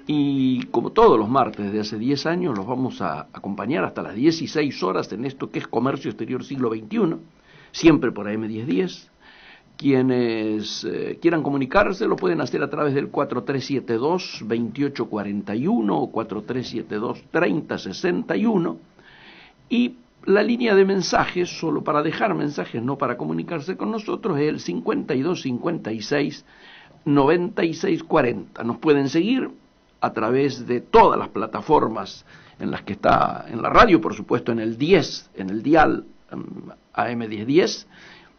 Y como todos los martes de hace 10 años, los vamos a acompañar hasta las 16 horas en esto que es Comercio Exterior Siglo XXI, siempre por AM 1010. Quienes quieran comunicarse lo pueden hacer a través del 4372-2841 o 4372-3061. Y la línea de mensajes, solo para dejar mensajes, no para comunicarse con nosotros, es el 5256-9640. Nos pueden seguir a través de todas las plataformas en las que está, en la radio, por supuesto, en el 10, en el dial AM 1010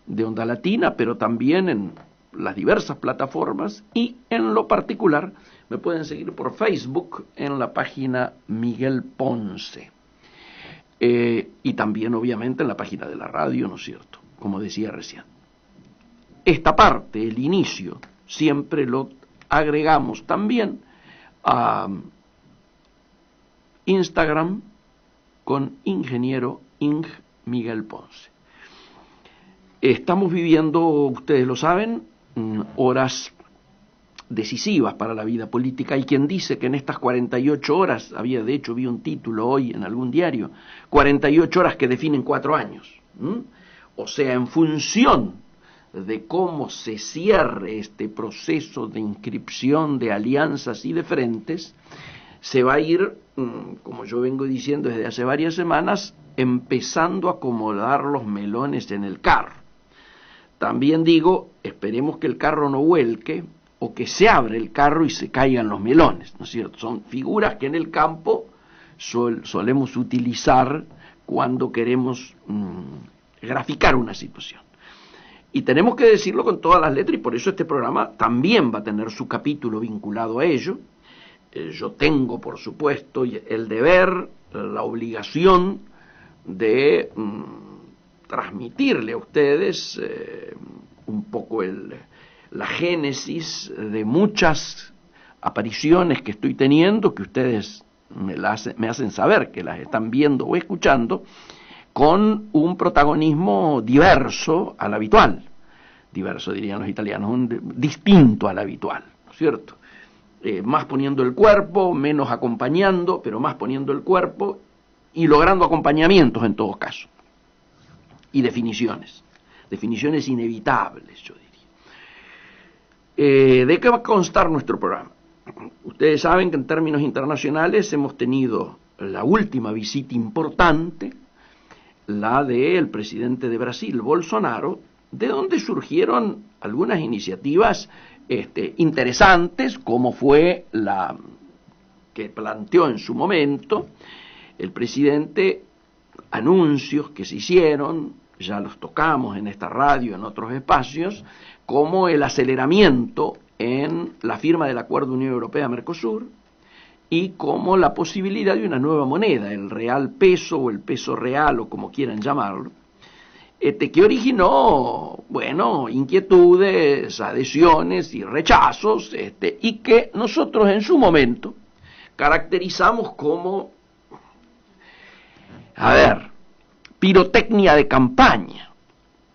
de Onda Latina, pero también en las diversas plataformas, y en lo particular me pueden seguir por Facebook en la página Miguel Ponce, y también obviamente en la página de la radio, ¿no es cierto?, como decía recién. Esta parte, el inicio, siempre lo agregamos también a Instagram con Ingeniero Ing Miguel Ponce. Estamos viviendo, ustedes lo saben, horas decisivas para la vida política. Hay quien dice que en estas 48 horas, de hecho vi un título hoy en algún diario, 48 horas que definen 4 años. O sea, en función de cómo se cierre este proceso de inscripción de alianzas y de frentes, se va a ir, como yo vengo diciendo desde hace varias semanas, empezando a acomodar los melones en el carro. También digo, esperemos que el carro no vuelque, o que se abra el carro y se caigan los melones, ¿no es cierto? Son figuras que en el campo solemos utilizar cuando queremos graficar una situación. Y tenemos que decirlo con todas las letras, y por eso este programa también va a tener su capítulo vinculado a ello. Yo tengo, por supuesto, el deber, la obligación de transmitirle a ustedes un poco la génesis de muchas apariciones que estoy teniendo, que ustedes me hacen saber que las están viendo o escuchando, con un protagonismo diverso al habitual. Diverso, dirían los italianos, distinto al habitual, ¿no es cierto? Más poniendo el cuerpo, menos acompañando, pero más poniendo el cuerpo y logrando acompañamientos en todo caso. Y definiciones inevitables, yo diría. ¿De qué va a constar nuestro programa? Ustedes saben que en términos internacionales hemos tenido la última visita importante, la del presidente de Brasil, Bolsonaro, de donde surgieron algunas iniciativas interesantes, como fue la que planteó en su momento el presidente, anuncios que se hicieron, ya los tocamos en esta radio, en otros espacios, como el aceleramiento en la firma del Acuerdo Unión Europea-Mercosur, y como la posibilidad de una nueva moneda, el real peso o el peso real o como quieran llamarlo, que originó, inquietudes, adhesiones y rechazos, y que nosotros en su momento caracterizamos como, pirotecnia de campaña,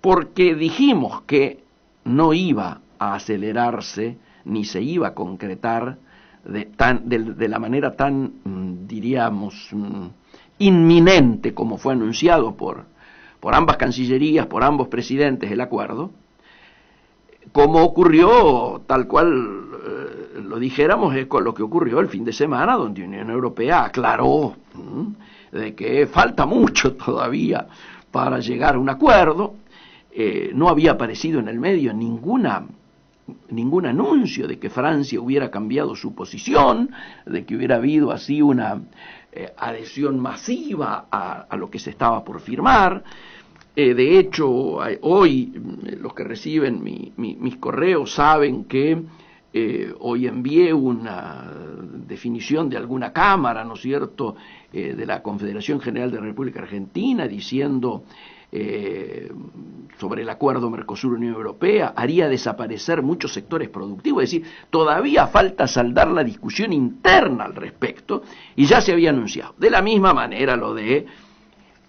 porque dijimos que no iba a acelerarse ni se iba a concretar de la manera tan, diríamos, inminente como fue anunciado por ambas cancillerías, por ambos presidentes el acuerdo, como ocurrió, tal cual lo dijéramos, es con lo que ocurrió el fin de semana, donde Unión Europea aclaró de que falta mucho todavía para llegar a un acuerdo. No había aparecido en el medio ningún anuncio de que Francia hubiera cambiado su posición, de que hubiera habido así una adhesión masiva a lo que se estaba por firmar. De hecho, hoy los que reciben mis correos saben que hoy envié una definición de alguna cámara, ¿no es cierto?, de la Confederación General de la República Argentina, diciendo sobre el acuerdo Mercosur-Unión Europea, haría desaparecer muchos sectores productivos. Es decir, todavía falta saldar la discusión interna al respecto, y ya se había anunciado. De la misma manera lo de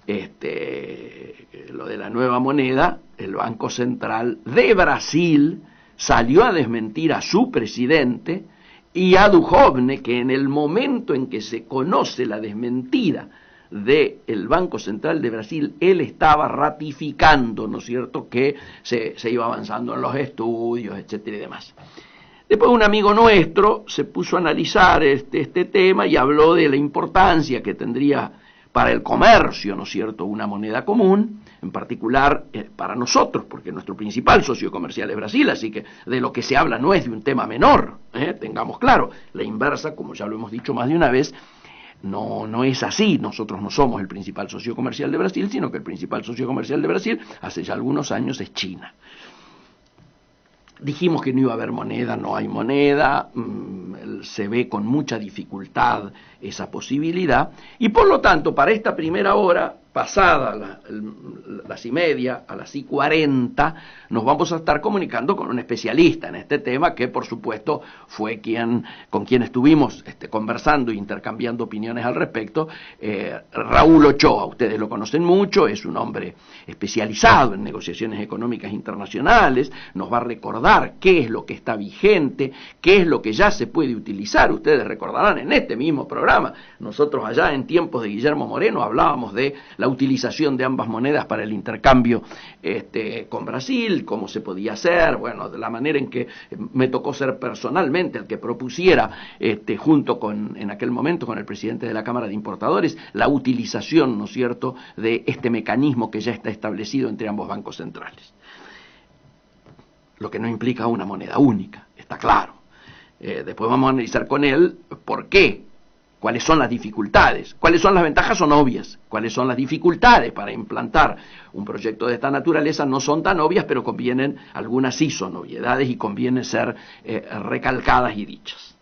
la nueva moneda, el Banco Central de Brasil salió a desmentir a su presidente y a Duhovne, que en el momento en que se conoce la desmentida del Banco Central de Brasil, él estaba ratificando, ¿no es cierto?, que se iba avanzando en los estudios, etcétera y demás. Después un amigo nuestro se puso a analizar este tema y habló de la importancia que tendría para el comercio, ¿no es cierto?, una moneda común, en particular para nosotros, porque nuestro principal socio comercial es Brasil, así que de lo que se habla no es de un tema menor, tengamos claro. La inversa, como ya lo hemos dicho más de una vez, no es así. Nosotros no somos el principal socio comercial de Brasil, sino que el principal socio comercial de Brasil hace ya algunos años es China. Dijimos que no iba a haber moneda, no hay moneda, se ve con mucha dificultad esa posibilidad, y por lo tanto, para esta primera hora, pasada las y media, a las y 40, nos vamos a estar comunicando con un especialista en este tema, que por supuesto fue con quien estuvimos conversando e intercambiando opiniones al respecto, Raúl Ochoa. Ustedes lo conocen mucho, es un hombre especializado en negociaciones económicas internacionales, nos va a recordar qué es lo que está vigente, qué es lo que ya se puede utilizar. Ustedes recordarán en este mismo programa, nosotros allá en tiempos de Guillermo Moreno hablábamos de la utilización de ambas monedas para el intercambio con Brasil, cómo se podía hacer, bueno, de la manera en que me tocó ser personalmente el que propusiera, junto con, en aquel momento, con el presidente de la Cámara de Importadores, la utilización, ¿no es cierto?, de este mecanismo que ya está establecido entre ambos bancos centrales. Lo que no implica una moneda única, está claro. Después vamos a analizar con él por qué, cuáles son las dificultades, cuáles son las ventajas, son obvias, cuáles son las dificultades para implantar un proyecto de esta naturaleza, no son tan obvias, pero convienen, algunas sí son obviedades y conviene ser recalcadas y dichas.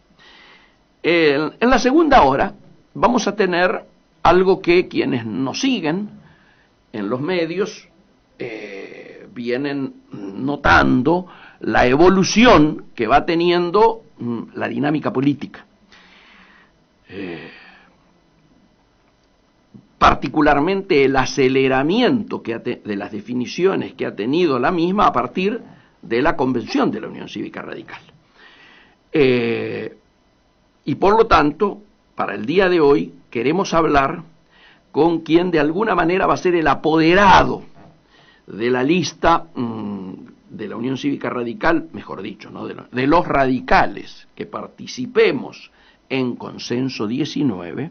En la segunda hora vamos a tener algo que quienes nos siguen en los medios vienen notando, la evolución que va teniendo la dinámica política. Particularmente el aceleramiento de las definiciones que ha tenido la misma a partir de la convención de la Unión Cívica Radical. Y por lo tanto, para el día de hoy, queremos hablar con quien de alguna manera va a ser el apoderado de la lista de la Unión Cívica Radical, mejor dicho, ¿no?, de los radicales que participemos en Consenso 19,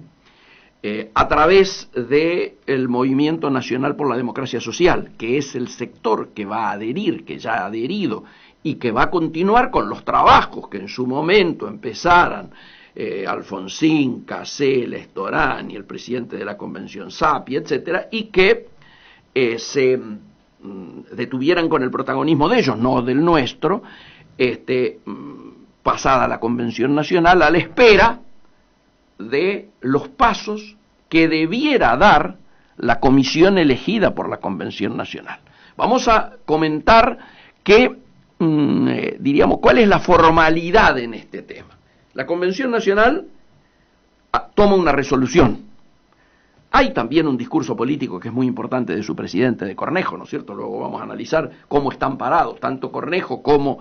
a través del Movimiento Nacional por la Democracia Social, que es el sector que va a adherir, que ya ha adherido y que va a continuar con los trabajos que en su momento empezaran Alfonsín, Cassel, Estorán y el presidente de la Convención Sapi, etcétera, y que se detuvieran con el protagonismo de ellos, no del nuestro, pasada la Convención Nacional, a la espera de los pasos que debiera dar la comisión elegida por la Convención Nacional. Vamos a comentar diríamos, cuál es la formalidad en este tema. La Convención Nacional toma una resolución. Hay también un discurso político que es muy importante de su presidente, de Cornejo, ¿no es cierto? Luego vamos a analizar cómo están parados tanto Cornejo como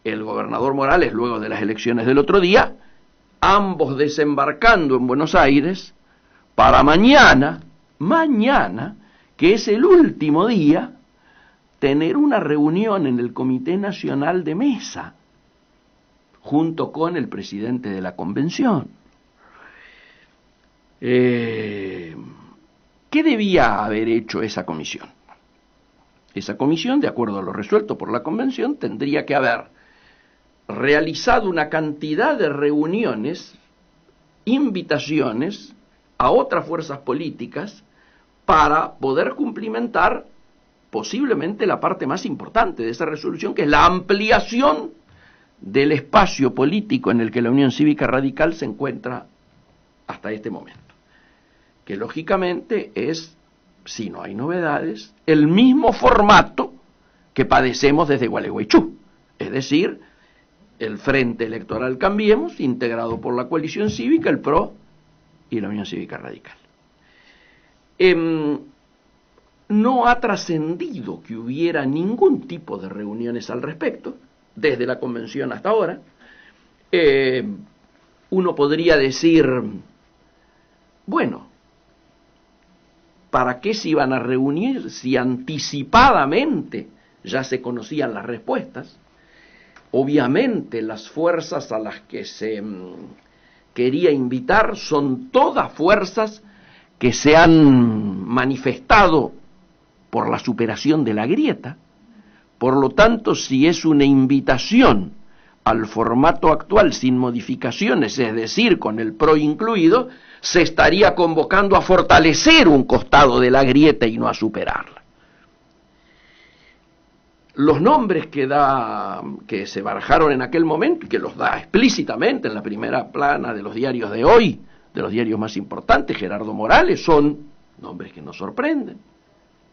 el gobernador Morales luego de las elecciones del otro día, ambos desembarcando en Buenos Aires para mañana, que es el último día, tener una reunión en el Comité Nacional de Mesa, junto con el presidente de la Convención. ¿Qué debía haber hecho esa comisión? Esa comisión, de acuerdo a lo resuelto por la Convención, tendría que haber realizado una cantidad de reuniones, invitaciones a otras fuerzas políticas para poder cumplimentar posiblemente la parte más importante de esa resolución, que es la ampliación del espacio político en el que la Unión Cívica Radical se encuentra hasta este momento, que lógicamente es, si no hay novedades, el mismo formato que padecemos desde Gualeguaychú, es decir, el Frente Electoral Cambiemos, integrado por la coalición cívica, el PRO y la Unión Cívica Radical. No ha trascendido que hubiera ningún tipo de reuniones al respecto, desde la convención hasta ahora. uno podría decir, bueno, ¿para qué se iban a reunir si anticipadamente ya se conocían las respuestas? Obviamente las fuerzas a las que se quería invitar son todas fuerzas que se han manifestado por la superación de la grieta. Por lo tanto, si es una invitación al formato actual sin modificaciones, es decir, con el PRO incluido, se estaría convocando a fortalecer un costado de la grieta y no a superarla. Los nombres que se barajaron en aquel momento y que los da explícitamente en la primera plana de los diarios de hoy, de los diarios más importantes, Gerardo Morales, son nombres que nos sorprenden: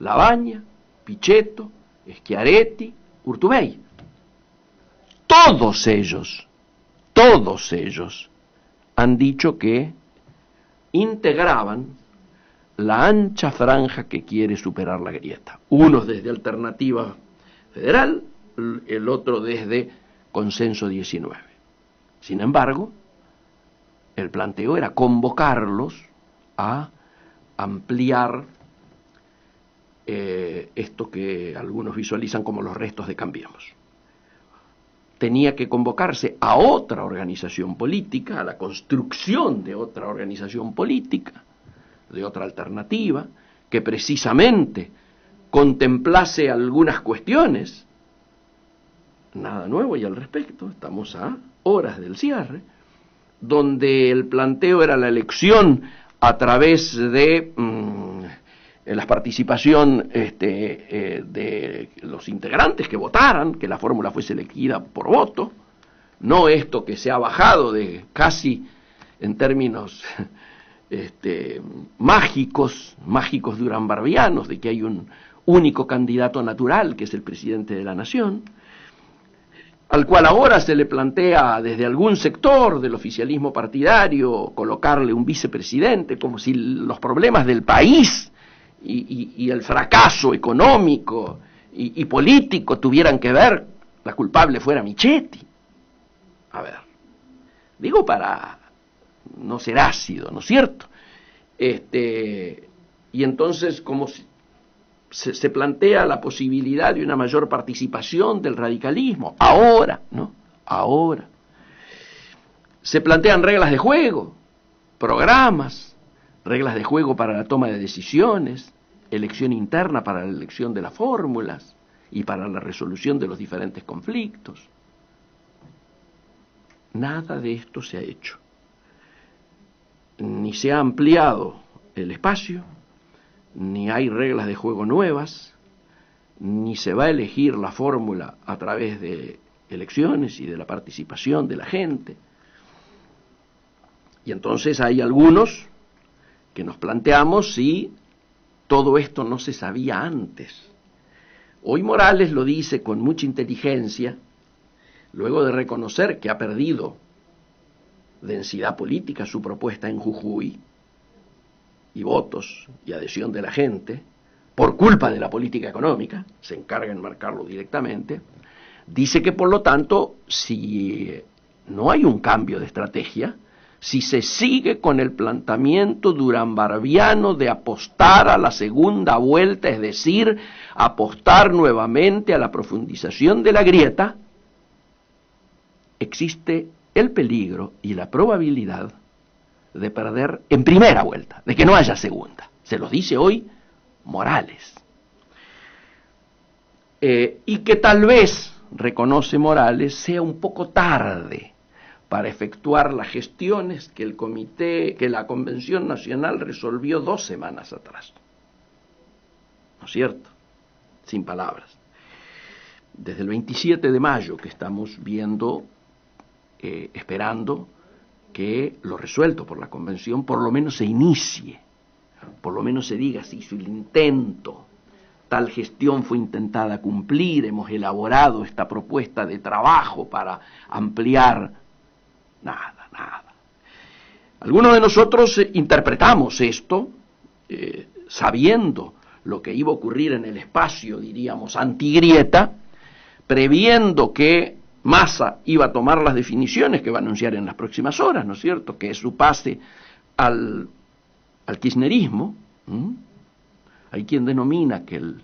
Labaña, Pichetto, Schiaretti, Urtubey. Todos ellos han dicho que integraban la ancha franja que quiere superar la grieta. Unos desde Alternativa Federal, el otro desde Consenso 19. Sin embargo, el planteo era convocarlos a ampliar esto que algunos visualizan como los restos de Cambiemos. Tenía que convocarse a otra organización política, a la construcción de otra organización política, de otra alternativa, que precisamente contemplase algunas cuestiones. Nada nuevo y al respecto, estamos a horas del cierre, donde el planteo era la elección a través de la participación de los integrantes que votaran, que la fórmula fuese elegida por voto, no esto que se ha bajado de casi en términos mágicos duranbarbianos, de que hay un único candidato natural, que es el presidente de la nación, al cual ahora se le plantea desde algún sector del oficialismo partidario colocarle un vicepresidente, como si los problemas del país y el fracaso económico y político tuvieran que ver, la culpable fuera Michetti. A ver, digo para no ser ácido, ¿no es cierto? Y entonces, como se plantea la posibilidad de una mayor participación del radicalismo, ahora, ¿no? Ahora. Se plantean reglas de juego, programas, reglas de juego para la toma de decisiones, elección interna para la elección de las fórmulas y para la resolución de los diferentes conflictos. Nada de esto se ha hecho. Ni se ha ampliado el espacio, ni hay reglas de juego nuevas, ni se va a elegir la fórmula a través de elecciones y de la participación de la gente. Y entonces hay algunos que nos planteamos si todo esto no se sabía antes. Hoy Morales lo dice con mucha inteligencia, luego de reconocer que ha perdido densidad política su propuesta en Jujuy, y votos y adhesión de la gente, por culpa de la política económica, se encarga en marcarlo directamente, dice que por lo tanto, si no hay un cambio de estrategia, si se sigue con el planteamiento duranbarbiano de apostar a la segunda vuelta, es decir, apostar nuevamente a la profundización de la grieta, existe el peligro y la probabilidad de perder en primera vuelta, de que no haya segunda. Se los dice hoy Morales. Y que tal vez, reconoce Morales, sea un poco tarde para efectuar las gestiones que la Convención Nacional resolvió 2 semanas atrás. ¿No es cierto? Sin palabras. Desde el 27 de mayo que estamos viendo, esperando que lo resuelto por la Convención por lo menos se inicie, por lo menos se diga se hizo el intento, tal gestión fue intentada cumplir, hemos elaborado esta propuesta de trabajo para ampliar. Nada. Algunos de nosotros interpretamos esto, sabiendo lo que iba a ocurrir en el espacio, diríamos, antigrieta, previendo que Massa iba a tomar las definiciones que va a anunciar en las próximas horas, ¿no es cierto?, que es su pase al kirchnerismo. Hay quien denomina que el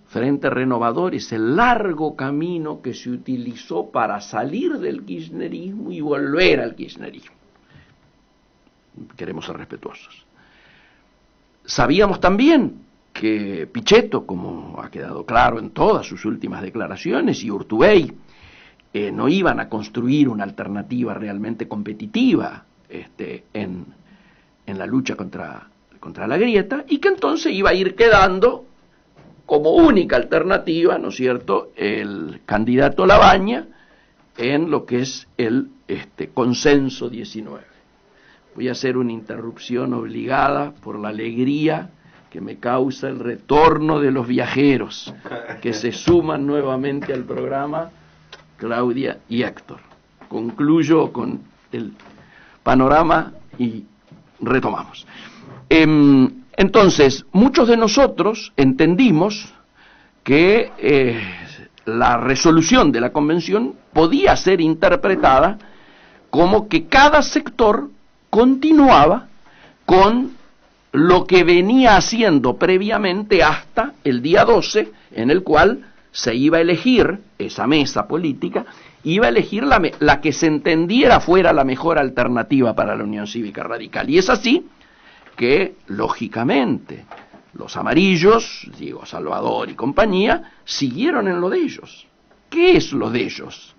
Frente Renovador es el largo camino que se utilizó para salir del kirchnerismo y volver al kirchnerismo. Queremos ser respetuosos. Sabíamos también que Pichetto, como ha quedado claro en todas sus últimas declaraciones, y Urtubey no iban a construir una alternativa realmente competitiva en la lucha contra la grieta, y que entonces iba a ir quedando como única alternativa, ¿no es cierto?, el candidato Labaña en lo que es el consenso 19. Voy a hacer una interrupción obligada por la alegría que me causa el retorno de los viajeros que se suman nuevamente al programa, Claudia y Héctor. Concluyo con el panorama y retomamos. Entonces, muchos de nosotros entendimos que la resolución de la convención podía ser interpretada como que cada sector continuaba con lo que venía haciendo previamente hasta el día 12, en el cual se iba a elegir, esa mesa política, iba a elegir la que se entendiera fuera la mejor alternativa para la Unión Cívica Radical. Y es así que, lógicamente, los amarillos, Diego Salvador y compañía, siguieron en lo de ellos. ¿Qué es lo de ellos?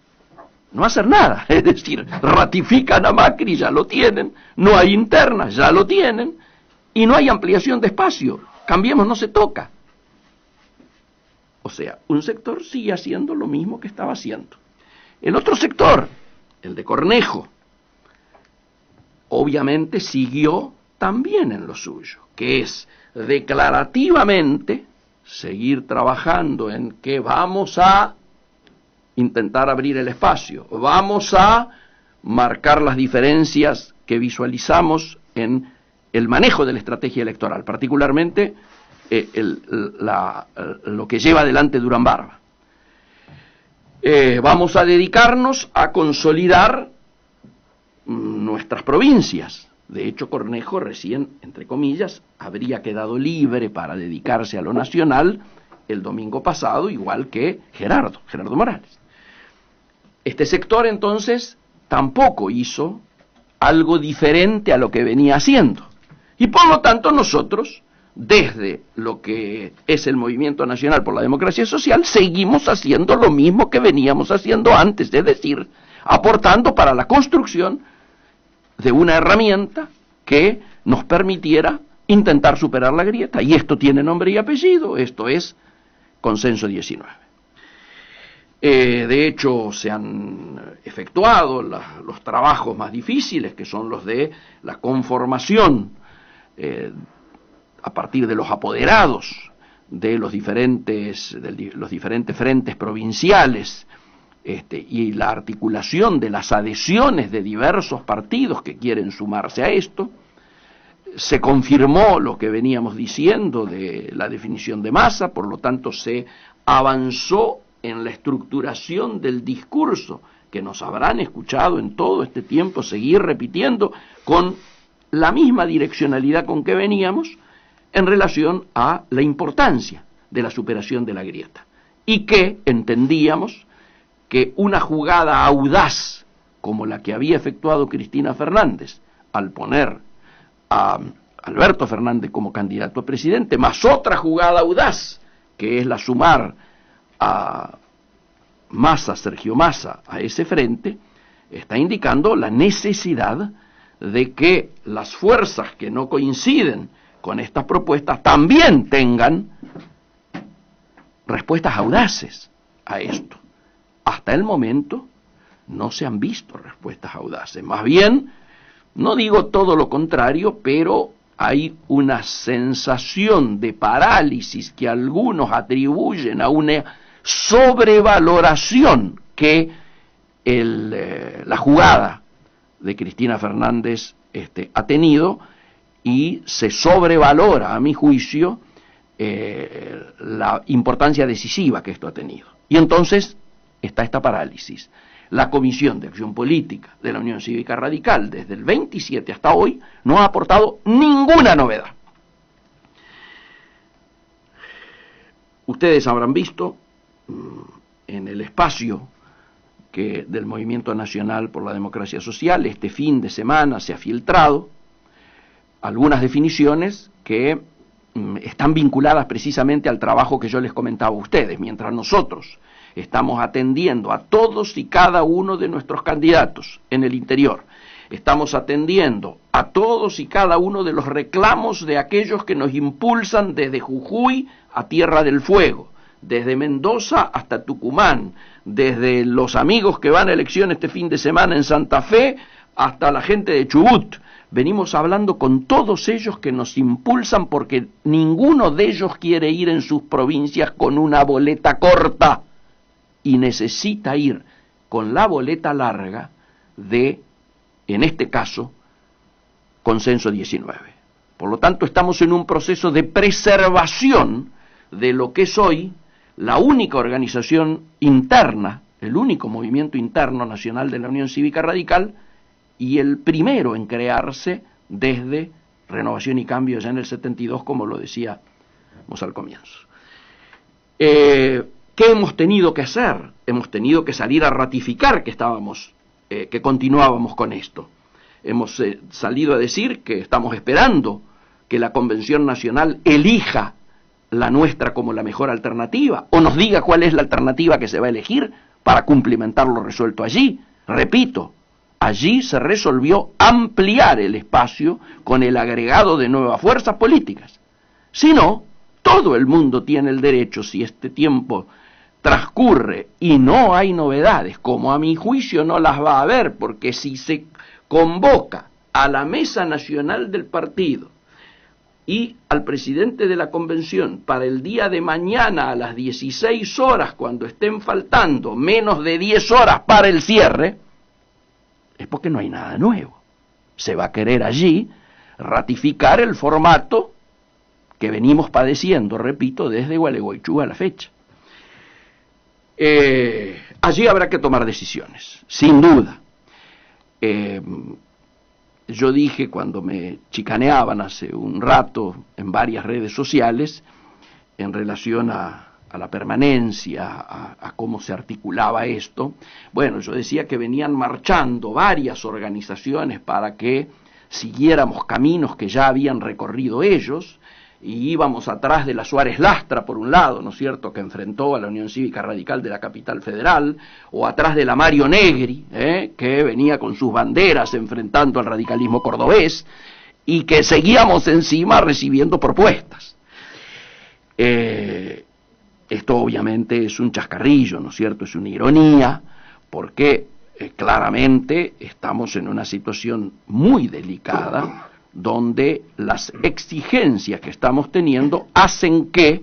No hacer nada, es decir, ratifican a Macri, ya lo tienen, no hay internas, ya lo tienen, y no hay ampliación de espacio, Cambiemos no se toca. O sea, un sector sigue haciendo lo mismo que estaba haciendo. El otro sector, el de Cornejo, obviamente siguió también en lo suyo, que es declarativamente seguir trabajando en que vamos a intentar abrir el espacio, vamos a marcar las diferencias que visualizamos en el manejo de la estrategia electoral, particularmente lo que lleva adelante Durán Barba. Vamos a dedicarnos a consolidar nuestras provincias. De hecho, Cornejo recién, entre comillas, habría quedado libre para dedicarse a lo nacional el domingo pasado, igual que Gerardo Morales. Este sector, entonces, tampoco hizo algo diferente a lo que venía haciendo. Y por lo tanto nosotros, desde lo que es el Movimiento Nacional por la Democracia Social, seguimos haciendo lo mismo que veníamos haciendo antes, es decir, aportando para la construcción de una herramienta que nos permitiera intentar superar la grieta. Y esto tiene nombre y apellido, esto es Consenso 19. De hecho, se han efectuado los trabajos más difíciles, que son los de la conformación a partir de los apoderados de los diferentes frentes provinciales, y la articulación de las adhesiones de diversos partidos que quieren sumarse a esto. Se confirmó lo que veníamos diciendo de la definición de Massa, por lo tanto se avanzó en la estructuración del discurso que nos habrán escuchado en todo este tiempo seguir repitiendo con la misma direccionalidad con que veníamos en relación a la importancia de la superación de la grieta, y que entendíamos que una jugada audaz como la que había efectuado Cristina Fernández al poner a Alberto Fernández como candidato a presidente, más otra jugada audaz que es la sumar a Sergio Massa a ese frente, está indicando la necesidad de que las fuerzas que no coinciden con estas propuestas también tengan respuestas audaces a esto. Hasta el momento no se han visto respuestas audaces, más bien, no digo todo lo contrario, pero hay una sensación de parálisis que algunos atribuyen a una sobrevaloración que la jugada de Cristina Fernández ha tenido, y se sobrevalora, a mi juicio, la importancia decisiva que esto ha tenido. Y entonces está esta parálisis. La Comisión de Acción Política de la Unión Cívica Radical, desde el 27 hasta hoy, no ha aportado ninguna novedad. Ustedes habrán visto en el espacio del Movimiento Nacional por la Democracia Social, este fin de semana se ha filtrado algunas definiciones que están vinculadas precisamente al trabajo que yo les comentaba a ustedes. Mientras nosotros estamos atendiendo a todos y cada uno de nuestros candidatos en el interior, estamos atendiendo a todos y cada uno de los reclamos de aquellos que nos impulsan desde Jujuy a Tierra del Fuego, desde Mendoza hasta Tucumán, desde los amigos que van a elección este fin de semana en Santa Fe hasta la gente de Chubut. Venimos hablando con todos ellos que nos impulsan porque ninguno de ellos quiere ir en sus provincias con una boleta corta y necesita ir con la boleta larga de, en este caso, Consenso 19. Por lo tanto, estamos en un proceso de preservación de lo que es hoy la única organización interna, el único movimiento interno nacional de la Unión Cívica Radical y el primero en crearse desde Renovación y Cambio ya en el 72, como lo decíamos al comienzo. ¿Qué hemos tenido que hacer? Hemos tenido que salir a ratificar que continuábamos con esto. Hemos salido a decir que estamos esperando que la Convención Nacional elija la nuestra como la mejor alternativa, o nos diga cuál es la alternativa que se va a elegir para cumplimentar lo resuelto allí. Repito, allí se resolvió ampliar el espacio con el agregado de nuevas fuerzas políticas. Si no, todo el mundo tiene el derecho, si este tiempo transcurre y no hay novedades, como a mi juicio no las va a haber, porque si se convoca a la Mesa Nacional del Partido y al presidente de la convención para el día de mañana a las 16 horas, cuando estén faltando menos de 10 horas para el cierre, es porque no hay nada nuevo. Se va a querer allí ratificar el formato que venimos padeciendo, repito, desde Gualeguaychú a la fecha. Allí habrá que tomar decisiones, sin duda. Yo dije cuando me chicaneaban hace un rato en varias redes sociales en relación a la permanencia, a cómo se articulaba esto, bueno, yo decía que venían marchando varias organizaciones para que siguiéramos caminos que ya habían recorrido ellos, y íbamos atrás de la Suárez Lastra, por un lado, ¿no es cierto?, que enfrentó a la Unión Cívica Radical de la capital federal, o atrás de la Mario Negri, que venía con sus banderas enfrentando al radicalismo cordobés, y que seguíamos encima recibiendo propuestas. Esto obviamente es un chascarrillo, ¿no es cierto?, es una ironía, porque claramente estamos en una situación muy delicada, donde las exigencias que estamos teniendo hacen que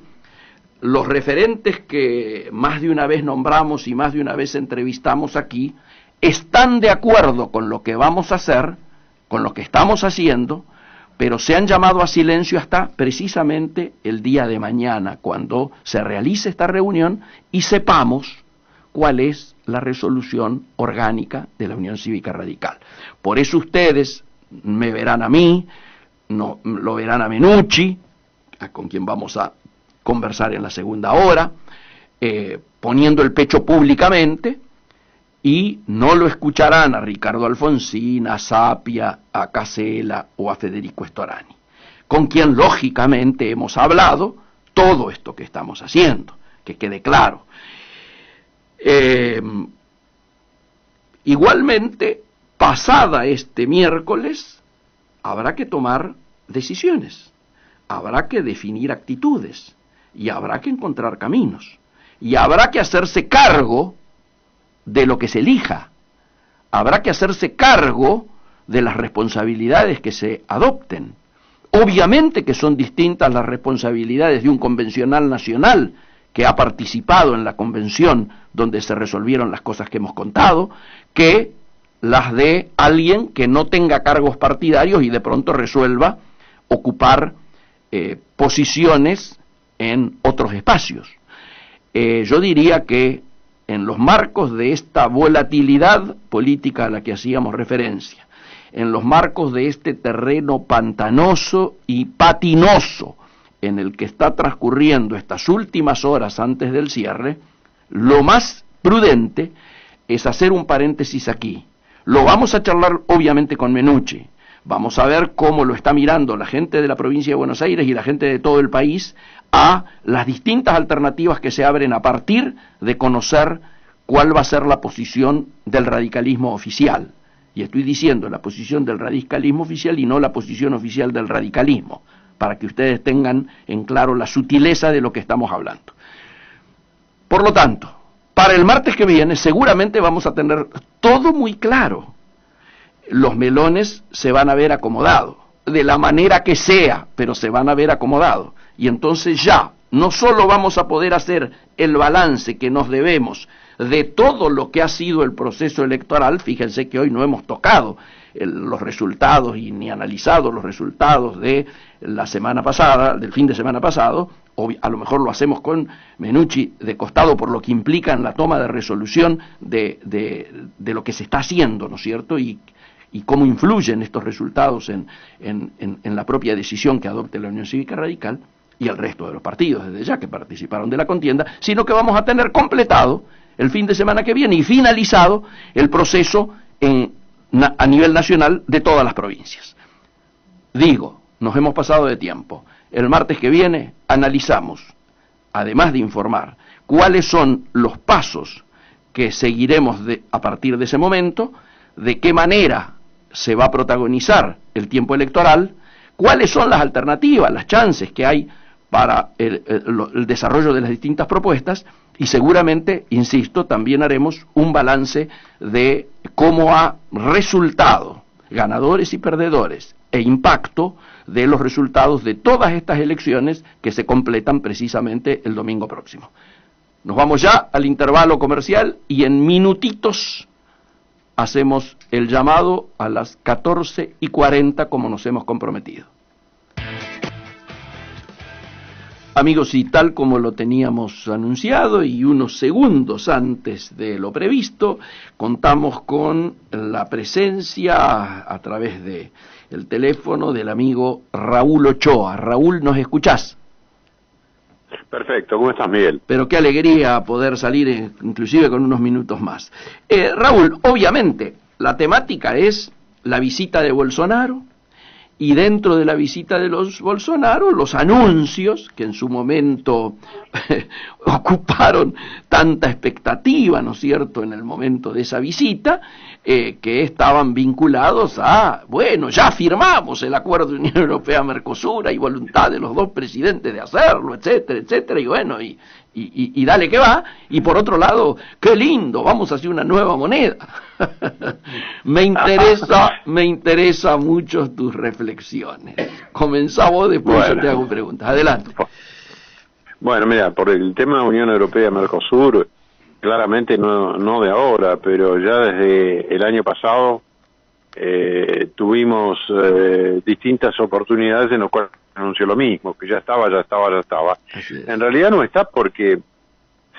los referentes que más de una vez nombramos y más de una vez entrevistamos aquí, están de acuerdo con lo que vamos a hacer, con lo que estamos haciendo, pero se han llamado a silencio hasta precisamente el día de mañana, cuando se realice esta reunión y sepamos cuál es la resolución orgánica de la Unión Cívica Radical. Por eso ustedes me verán a mí, no, lo verán a Menucci, con quien vamos a conversar en la segunda hora, poniendo el pecho públicamente, y no lo escucharán a Ricardo Alfonsín, a Sapia, a Casella o a Federico Storani, con quien lógicamente hemos hablado todo esto que estamos haciendo, que quede claro. Igualmente, pasada este miércoles, habrá que tomar decisiones, habrá que definir actitudes, y habrá que encontrar caminos, y habrá que hacerse cargo de lo que se elija, habrá que hacerse cargo de las responsabilidades que se adopten. Obviamente que son distintas las responsabilidades de un convencional nacional que ha participado en la convención donde se resolvieron las cosas que hemos contado, que las de alguien que no tenga cargos partidarios y de pronto resuelva ocupar posiciones en otros espacios. Yo diría que en los marcos de esta volatilidad política a la que hacíamos referencia, en los marcos de este terreno pantanoso y patinoso en el que está transcurriendo estas últimas horas antes del cierre, lo más prudente es hacer un paréntesis aquí. Lo vamos a charlar obviamente con Menucci, vamos a ver cómo lo está mirando la gente de la provincia de Buenos Aires y la gente de todo el país a las distintas alternativas que se abren a partir de conocer cuál va a ser la posición del radicalismo oficial. Y estoy diciendo la posición del radicalismo oficial y no la posición oficial del radicalismo, para que ustedes tengan en claro la sutileza de lo que estamos hablando. Por lo tanto, para el martes que viene seguramente vamos a tener todo muy claro. Los melones se van a ver acomodados, de la manera que sea, pero se van a ver acomodados. Y entonces ya, no solo vamos a poder hacer el balance que nos debemos de todo lo que ha sido el proceso electoral, fíjense que hoy no hemos tocado los resultados y ni analizado los resultados de la semana pasada, del fin de semana pasado, o a lo mejor lo hacemos con Menucci de costado por lo que implica en la toma de resolución de lo que se está haciendo, ¿no es cierto?, y cómo influyen estos resultados en la propia decisión que adopte la Unión Cívica Radical y el resto de los partidos desde ya que participaron de la contienda, sino que vamos a tener completado el fin de semana que viene y finalizado el proceso a nivel nacional de todas las provincias. Digo, nos hemos pasado de tiempo. El martes que viene analizamos, además de informar, cuáles son los pasos que seguiremos a partir de ese momento, de qué manera se va a protagonizar el tiempo electoral, cuáles son las alternativas, las chances que hay para el desarrollo de las distintas propuestas, y seguramente, insisto, también haremos un balance de cómo ha resultado, ganadores y perdedores, e impacto de los resultados de todas estas elecciones que se completan precisamente el domingo próximo. Nos vamos ya al intervalo comercial y en minutitos hacemos el llamado a las 14:40 como nos hemos comprometido. Amigos, y tal como lo teníamos anunciado y unos segundos antes de lo previsto, contamos con la presencia a través de el teléfono del amigo Raúl Ochoa. Raúl, ¿nos escuchás? Perfecto, ¿cómo estás, Miguel? Pero qué alegría poder salir inclusive con unos minutos más. Raúl, obviamente, la temática es la visita de Bolsonaro, y dentro de la visita de los Bolsonaro, los anuncios que en su momento ocuparon tanta expectativa, ¿no es cierto?, en el momento de esa visita, que estaban vinculados a, bueno, ya firmamos el acuerdo de Unión Europea-Mercosur, hay voluntad de los dos presidentes de hacerlo, etcétera, etcétera, y bueno, y dale que va, y por otro lado, qué lindo, vamos a hacer una nueva moneda. me interesa mucho tus reflexiones. Comenzá vos, después yo te hago preguntas. Adelante. Bueno, mira, por el tema de Unión Europea-Mercosur, claramente no de ahora, pero ya desde el año pasado tuvimos distintas oportunidades en las cuales anunció lo mismo, que ya estaba. En realidad no está, porque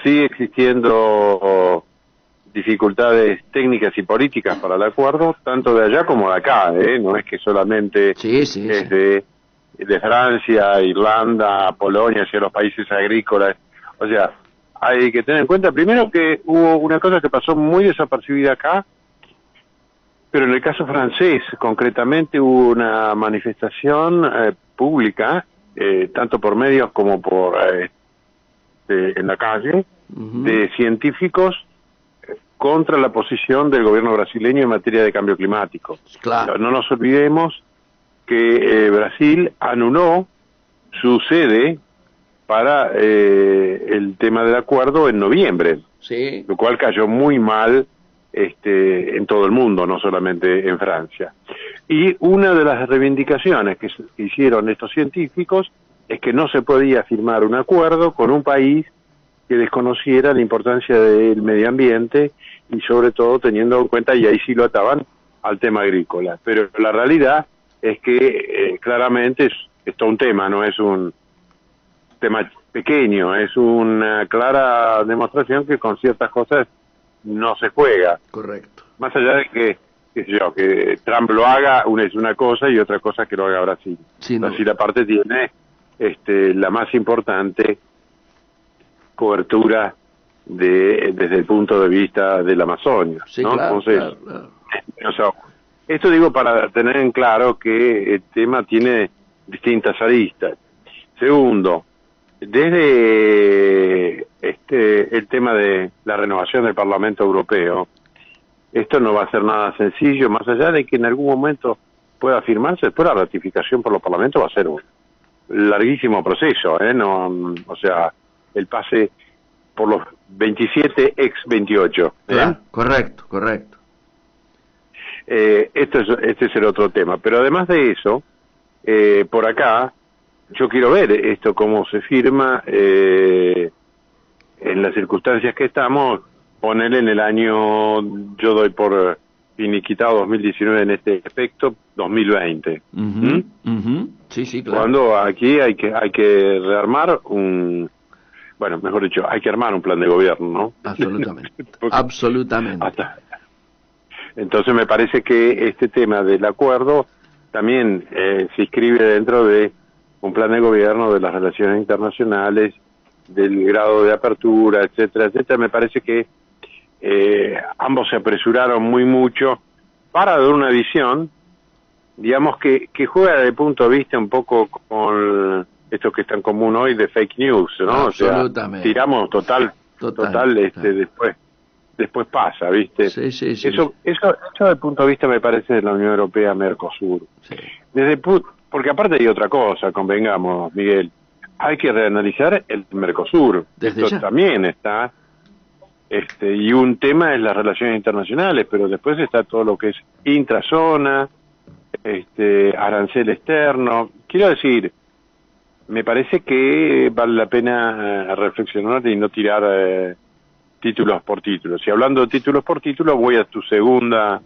sigue existiendo dificultades técnicas y políticas para el acuerdo, tanto de allá como de acá, no es que solamente es de Francia, Irlanda, Polonia, hacia los países agrícolas. O sea, hay que tener en cuenta primero que hubo una cosa que pasó muy desapercibida acá, pero en el caso francés concretamente hubo una manifestación pública, tanto por medios como por en la calle, de científicos contra la posición del gobierno brasileño en materia de cambio climático. Claro. No nos olvidemos que Brasil anuló su sede para el tema del acuerdo en noviembre, lo cual cayó muy mal en todo el mundo, no solamente en Francia. Y una de las reivindicaciones que hicieron estos científicos es que no se podía firmar un acuerdo con un país que desconociera la importancia del medio ambiente y sobre todo teniendo en cuenta, y ahí sí lo ataban, al tema agrícola. Pero la realidad es que claramente es todo un tema, no es un tema pequeño, es una clara demostración que con ciertas cosas no se juega. Correcto. Más allá de que, qué sé yo, que Trump lo haga, una es una cosa y otra cosa que lo haga Brasil. Brasil aparte tiene la más importante cobertura desde el punto de vista de la Amazonia, sí, ¿no? Claro, entonces, claro. O sea, esto digo para tener en claro que el tema tiene distintas aristas. Segundo, desde el tema de la renovación del Parlamento Europeo, esto no va a ser nada sencillo, más allá de que en algún momento pueda firmarse, después la ratificación por los parlamentos va a ser un larguísimo proceso, No, o sea, el pase por los 27 ex 28. Claro, correcto. Este es el otro tema, pero además de eso, por acá, yo quiero ver esto cómo se firma en las circunstancias que estamos, ponerle en el año, yo doy por finiquitado 2019 en este aspecto, 2020. Sí, claro. Cuando aquí hay que rearmar mejor dicho, hay que armar un plan de gobierno, ¿no? Absolutamente. Absolutamente. Entonces me parece que este tema del acuerdo también se inscribe dentro de un plan de gobierno de las relaciones internacionales, del grado de apertura, etcétera, etcétera. Me parece que ambos se apresuraron mucho para dar una visión, digamos, que juega desde el punto de vista un poco con esto que es tan común hoy de fake news, ¿no? O sea, tiramos total, después pasa, ¿viste? Sí. Eso desde el punto de vista, me parece, de la Unión Europea-Mercosur. Sí. Porque aparte hay otra cosa, convengamos, Miguel, hay que reanalizar el Mercosur. Esto también está, y un tema es las relaciones internacionales, pero después está todo lo que es intrazona, arancel externo. Quiero decir, me parece que vale la pena reflexionar y no tirar títulos por títulos. Y hablando de títulos por títulos, voy a tu segunda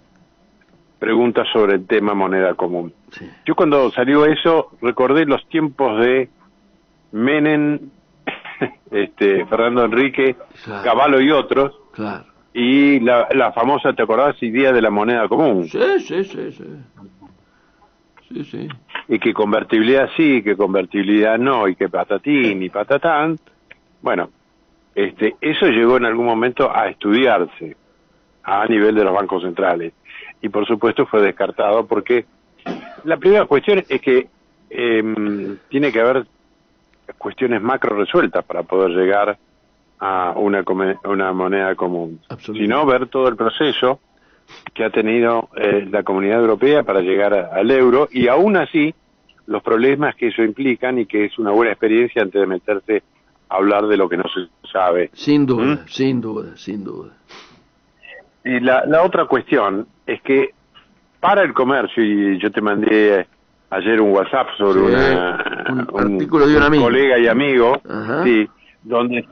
pregunta sobre el tema moneda común. Sí. Yo cuando salió eso recordé los tiempos de Menem, Fernando Enrique, claro. Cavallo y otros, claro. Y la famosa, ¿te acordás? Idea de la moneda común. Sí. Y que convertibilidad sí, que convertibilidad no, y que patatín y patatán. Bueno, eso llegó en algún momento a estudiarse a nivel de los bancos centrales. Y por supuesto fue descartado porque la primera cuestión es que tiene que haber cuestiones macro resueltas para poder llegar a una moneda común. Si no, ver todo el proceso que ha tenido la Comunidad Europea para llegar al euro, y aún así los problemas que eso implican, y que es una buena experiencia antes de meterse a hablar de lo que no se sabe. Sin duda. Y la otra cuestión es que para el comercio, y yo te mandé ayer un WhatsApp sobre un artículo de un amigo, colega y amigo, ajá, sí, donde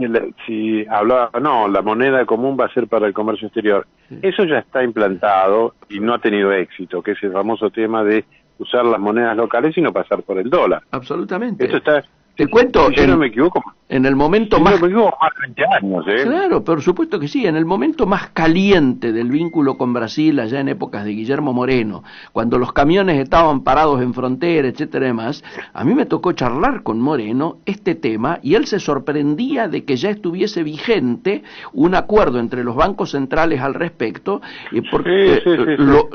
si hablaba, no, la moneda común va a ser para el comercio exterior. Sí. Eso ya está implantado y no ha tenido éxito, que es el famoso tema de usar las monedas locales y no pasar por el dólar. Absolutamente. Esto está... Te cuento, si yo no me equivoco, en el momento más... No me equivoco, más de 20 años, Claro, por supuesto que sí, en el momento más caliente del vínculo con Brasil, allá en épocas de Guillermo Moreno, cuando los camiones estaban parados en frontera, etcétera y demás, a mí me tocó charlar con Moreno este tema, y él se sorprendía de que ya estuviese vigente un acuerdo entre los bancos centrales al respecto, y porque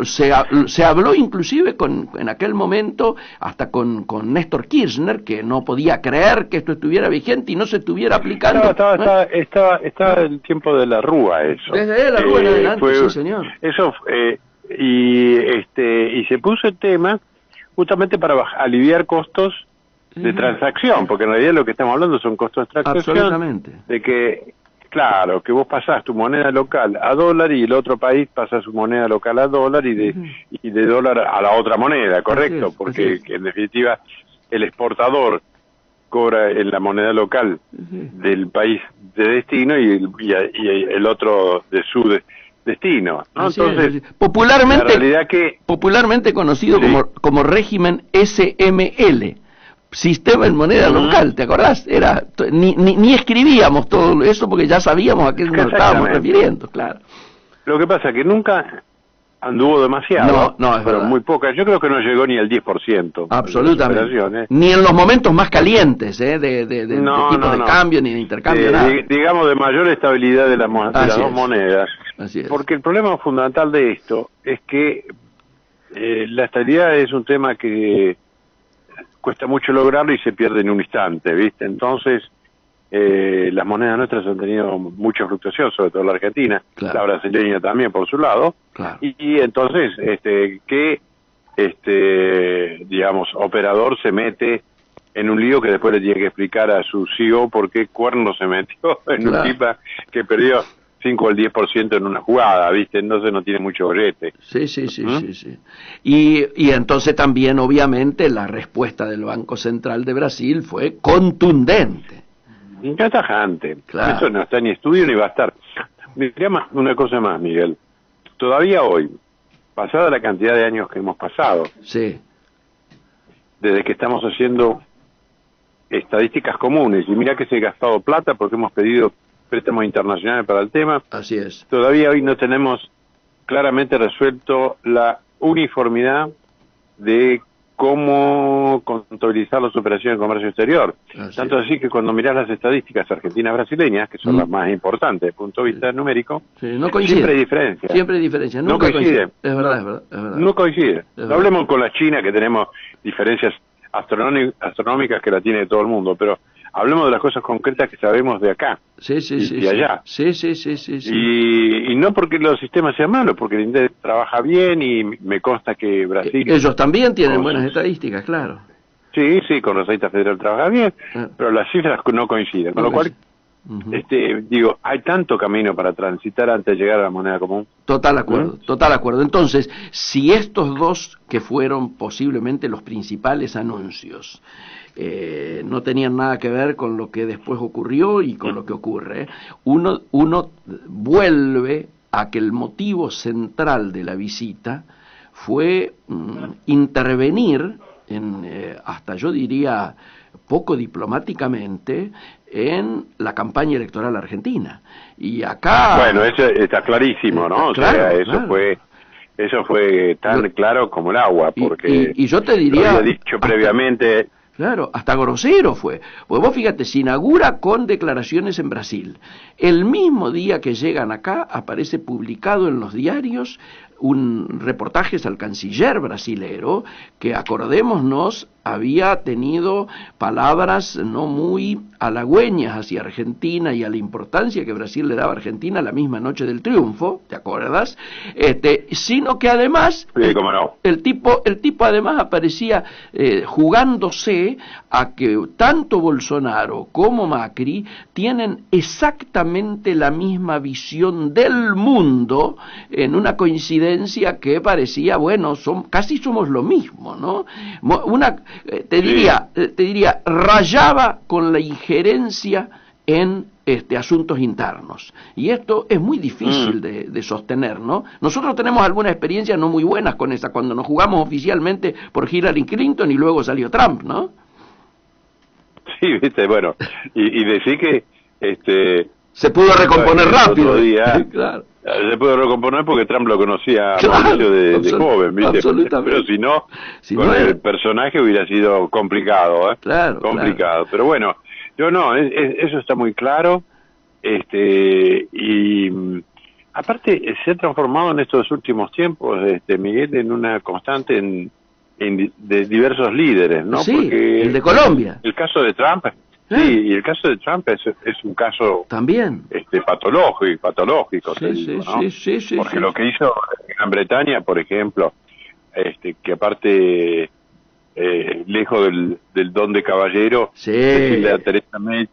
se habló inclusive en aquel momento hasta con Néstor Kirchner, que no podía creer que esto estuviera vigente y no se estuviera aplicando. Estaba el tiempo de la Rúa, eso. Desde la Rúa en adelante, sí, señor. Eso, y se puso el tema justamente para aliviar costos de transacción, porque en realidad lo que estamos hablando son costos de transacción. Absolutamente. De que, claro, que vos pasás tu moneda local a dólar y el otro país pasa su moneda local a dólar y de dólar a la otra moneda, ¿correcto? Porque en definitiva el exportador cobra en la moneda local del país de destino y el otro de su destino, ¿no? Entonces, popularmente conocido como régimen SML, sistema en moneda local, ¿te acordás? Era ni escribíamos todo eso porque ya sabíamos a qué nos estábamos refiriendo, claro. Lo que pasa es que nunca anduvo demasiado, no, es pero verdad. muy poca. Yo creo que no llegó ni al 10%. Absolutamente. Ni en los momentos más calientes, de tipos de cambio, ni de intercambio, nada. Digamos, de mayor estabilidad de las dos monedas. Así es. Porque el problema fundamental de esto es que la estabilidad es un tema que cuesta mucho lograrlo y se pierde en un instante, ¿viste? Entonces, las monedas nuestras han tenido mucha fluctuación, sobre todo la argentina, claro. La brasileña también por su lado, claro. y entonces, digamos, operador se mete en un lío que después le tiene que explicar a su CEO por qué cuerno se metió en un tipo que perdió 5 o el 10% en una jugada, ¿viste? Entonces no tiene mucho brete. Sí. Y entonces también, obviamente, la respuesta del Banco Central de Brasil fue contundente. Tajante. Claro. Eso no está ni estudio ni va a estar. Mirá una cosa más, Miguel. Todavía hoy, pasada la cantidad de años que hemos pasado, sí, desde que estamos haciendo estadísticas comunes, y mirá que se ha gastado plata porque hemos pedido préstamos internacionales para el tema. Así es. Todavía hoy no tenemos claramente resuelto la uniformidad de cómo contabilizar las operaciones de comercio exterior. Tanto así que cuando mirás las estadísticas argentinas-brasileñas, que son las más importantes desde el punto de vista numérico, no coincide. Siempre hay diferencia. Siempre hay diferencia. Nunca no coincide. Es verdad. No coincide. No hablemos con la China, que tenemos diferencias astronómicas que la tiene todo el mundo, pero hablemos de las cosas concretas que sabemos de acá y allá. Sí. Y no porque los sistemas sean malos, porque el INDEC trabaja bien y me consta que Brasil... Ellos también tienen buenas estadísticas, claro. Sí, con Receita Federal trabaja bien, pero las cifras no coinciden, con lo cual... digo, hay tanto camino para transitar antes de llegar a la moneda común. Total acuerdo. Entonces, si estos dos que fueron posiblemente los principales anuncios no tenían nada que ver con lo que después ocurrió y con lo que ocurre, uno vuelve a que el motivo central de la visita fue intervenir hasta yo diría poco diplomáticamente en la campaña electoral argentina. Y acá... Bueno, eso está clarísimo, ¿no? Eso fue tan claro como el agua, porque... Y yo te diría... Lo había dicho previamente... Claro, hasta grosero fue. Porque vos fíjate, se inaugura con declaraciones en Brasil. El mismo día que llegan acá, aparece publicado en los diarios un reportaje al canciller brasilero que, acordémonos, había tenido palabras no muy halagüeñas hacia Argentina y a la importancia que Brasil le daba a Argentina la misma noche del triunfo, ¿te acuerdas? Sino que además sí, cómo no. el tipo además aparecía jugándose a que tanto Bolsonaro como Macri tienen exactamente la misma visión del mundo, en una coincidencia que parecía, bueno, casi somos lo mismo, ¿no? Te diría, rayaba con la injerencia en asuntos internos. Y esto es muy difícil de sostener, ¿no? Nosotros tenemos algunas experiencias no muy buenas con esa, cuando nos jugamos oficialmente por Hillary Clinton y luego salió Trump, ¿no? Sí, viste, bueno, y decir que se pudo recomponer rápido. Día, claro. Se pudo recomponer porque Trump lo conocía Mauricio de joven, ¿viste? Pero si no, con el personaje hubiera sido complicado, ¿eh? Claro. Pero bueno, eso está muy claro, y aparte se ha transformado en estos últimos tiempos, Miguel, en una constante de diversos líderes, ¿no? Sí, porque el de Colombia. El caso de Trump... Sí, y el caso de Trump es un caso también patológico, sí, porque lo que hizo en Gran Bretaña, por ejemplo, que aparte lejos del don de caballero, decirle a Teresa May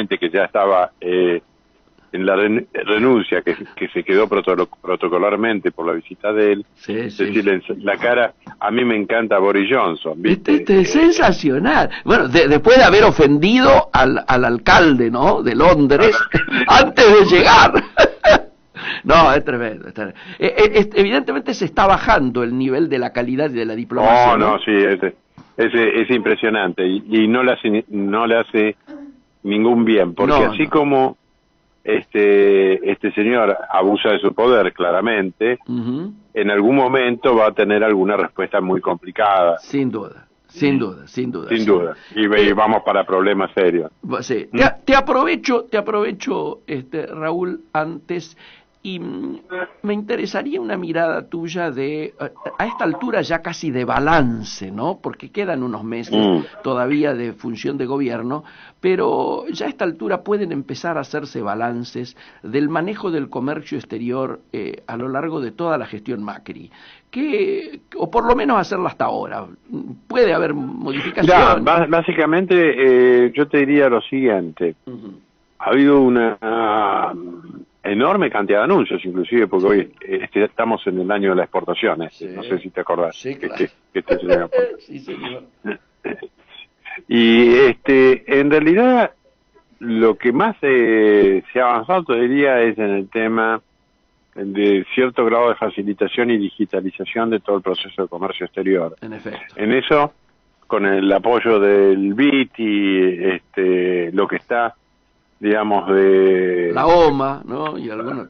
que ya estaba en la renuncia, que se quedó protocolarmente por la visita de él, decirle en la cara, a mí me encanta Boris Johnson, ¿viste? Es sensacional. Bueno, después de haber ofendido al alcalde, ¿no?, de Londres, antes de llegar. No, es tremendo. Evidentemente se está bajando el nivel de la calidad y de la diplomacia. No, sí, es impresionante y no le hace ningún bien, porque así como este señor abusa de su poder claramente, en algún momento va a tener alguna respuesta muy complicada. Sin duda. Sin duda, sin duda. Sin duda. Y vamos para problemas serios. Sí. Te aprovecho, Raúl, antes, y me interesaría una mirada tuya a esta altura ya casi de balance, ¿no? Porque quedan unos meses todavía de función de gobierno, pero ya a esta altura pueden empezar a hacerse balances del manejo del comercio exterior a lo largo de toda la gestión Macri. O por lo menos hacerla hasta ahora. Puede haber modificaciones. Básicamente, yo te diría lo siguiente. Ha habido una enorme cantidad de anuncios, inclusive, porque hoy estamos en el año de las exportaciones. No sé si te acordás. Sí, claro. Sí, señor. Y en realidad, lo que más se ha avanzado, te diría, es en el tema de cierto grado de facilitación y digitalización de todo el proceso de comercio exterior. En efecto. En eso, con el apoyo del BIT y lo que está, digamos, de... La OMA, ¿no? Y algunos...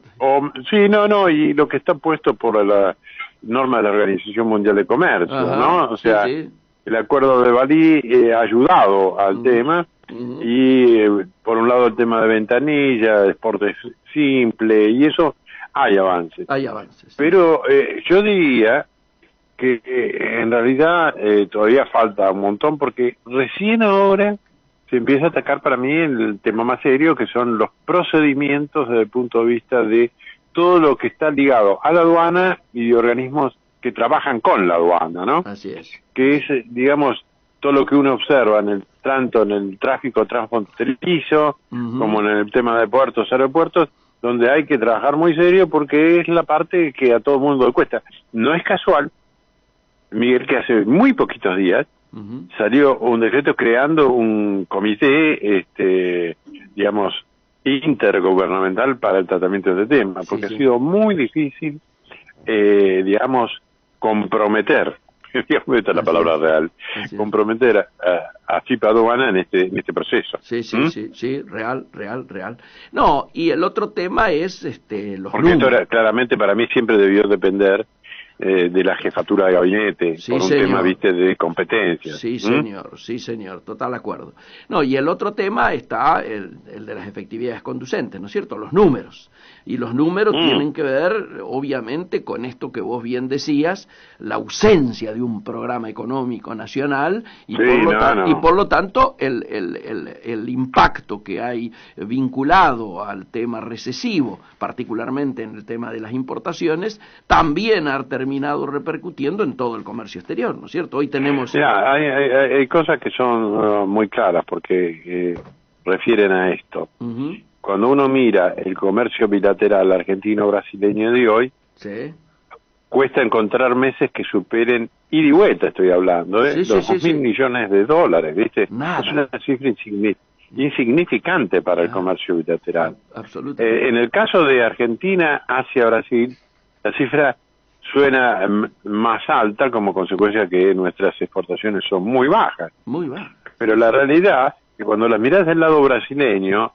y lo que está puesto por la norma de la Organización Mundial de Comercio, ¿no? O sea, el acuerdo de Bali ha ayudado al tema, y por un lado el tema de ventanilla, de exporte simple, y eso... Hay avances. Sí. Pero yo diría que en realidad todavía falta un montón, porque recién ahora se empieza a atacar para mí el tema más serio, que son los procedimientos desde el punto de vista de todo lo que está ligado a la aduana y de organismos que trabajan con la aduana, ¿no? Así es. Que es, digamos, todo lo que uno observa tanto en el tráfico transfronterizo como en el tema de puertos, aeropuertos, donde hay que trabajar muy serio porque es la parte que a todo el mundo le cuesta. No es casual, Miguel, que hace muy poquitos días salió un decreto creando un comité, digamos, intergubernamental para el tratamiento de este tema, porque ha sido muy difícil, digamos, comprometer, digamos, esta es la palabra real, comprometer a FIPA Aduana en este proceso. Sí, real. No, y el otro tema es los porque números. Esto claramente para mí siempre debió depender de la jefatura de gabinete, por un tema, viste, de competencia. Sí, señor, total acuerdo. No, y el otro tema está el de las efectividades conducentes, ¿no es cierto? Los números. Y los números tienen que ver, obviamente, con esto que vos bien decías, la ausencia de un programa económico nacional y, por lo tanto el impacto que hay vinculado al tema recesivo, particularmente en el tema de las importaciones, también ha terminado repercutiendo en todo el comercio exterior, ¿no es cierto? Hoy tenemos... hay cosas que son muy claras porque refieren a esto. Cuando uno mira el comercio bilateral argentino-brasileño de hoy, cuesta encontrar meses que superen ida y vuelta, estoy hablando, los 2.000 millones de dólares, ¿viste? Nada. Es una cifra insignificante para el comercio bilateral. Absolutamente. En el caso de Argentina hacia Brasil, la cifra suena más alta como consecuencia que nuestras exportaciones son muy bajas. Muy bajas. Pero la realidad es que cuando las mirás del lado brasileño,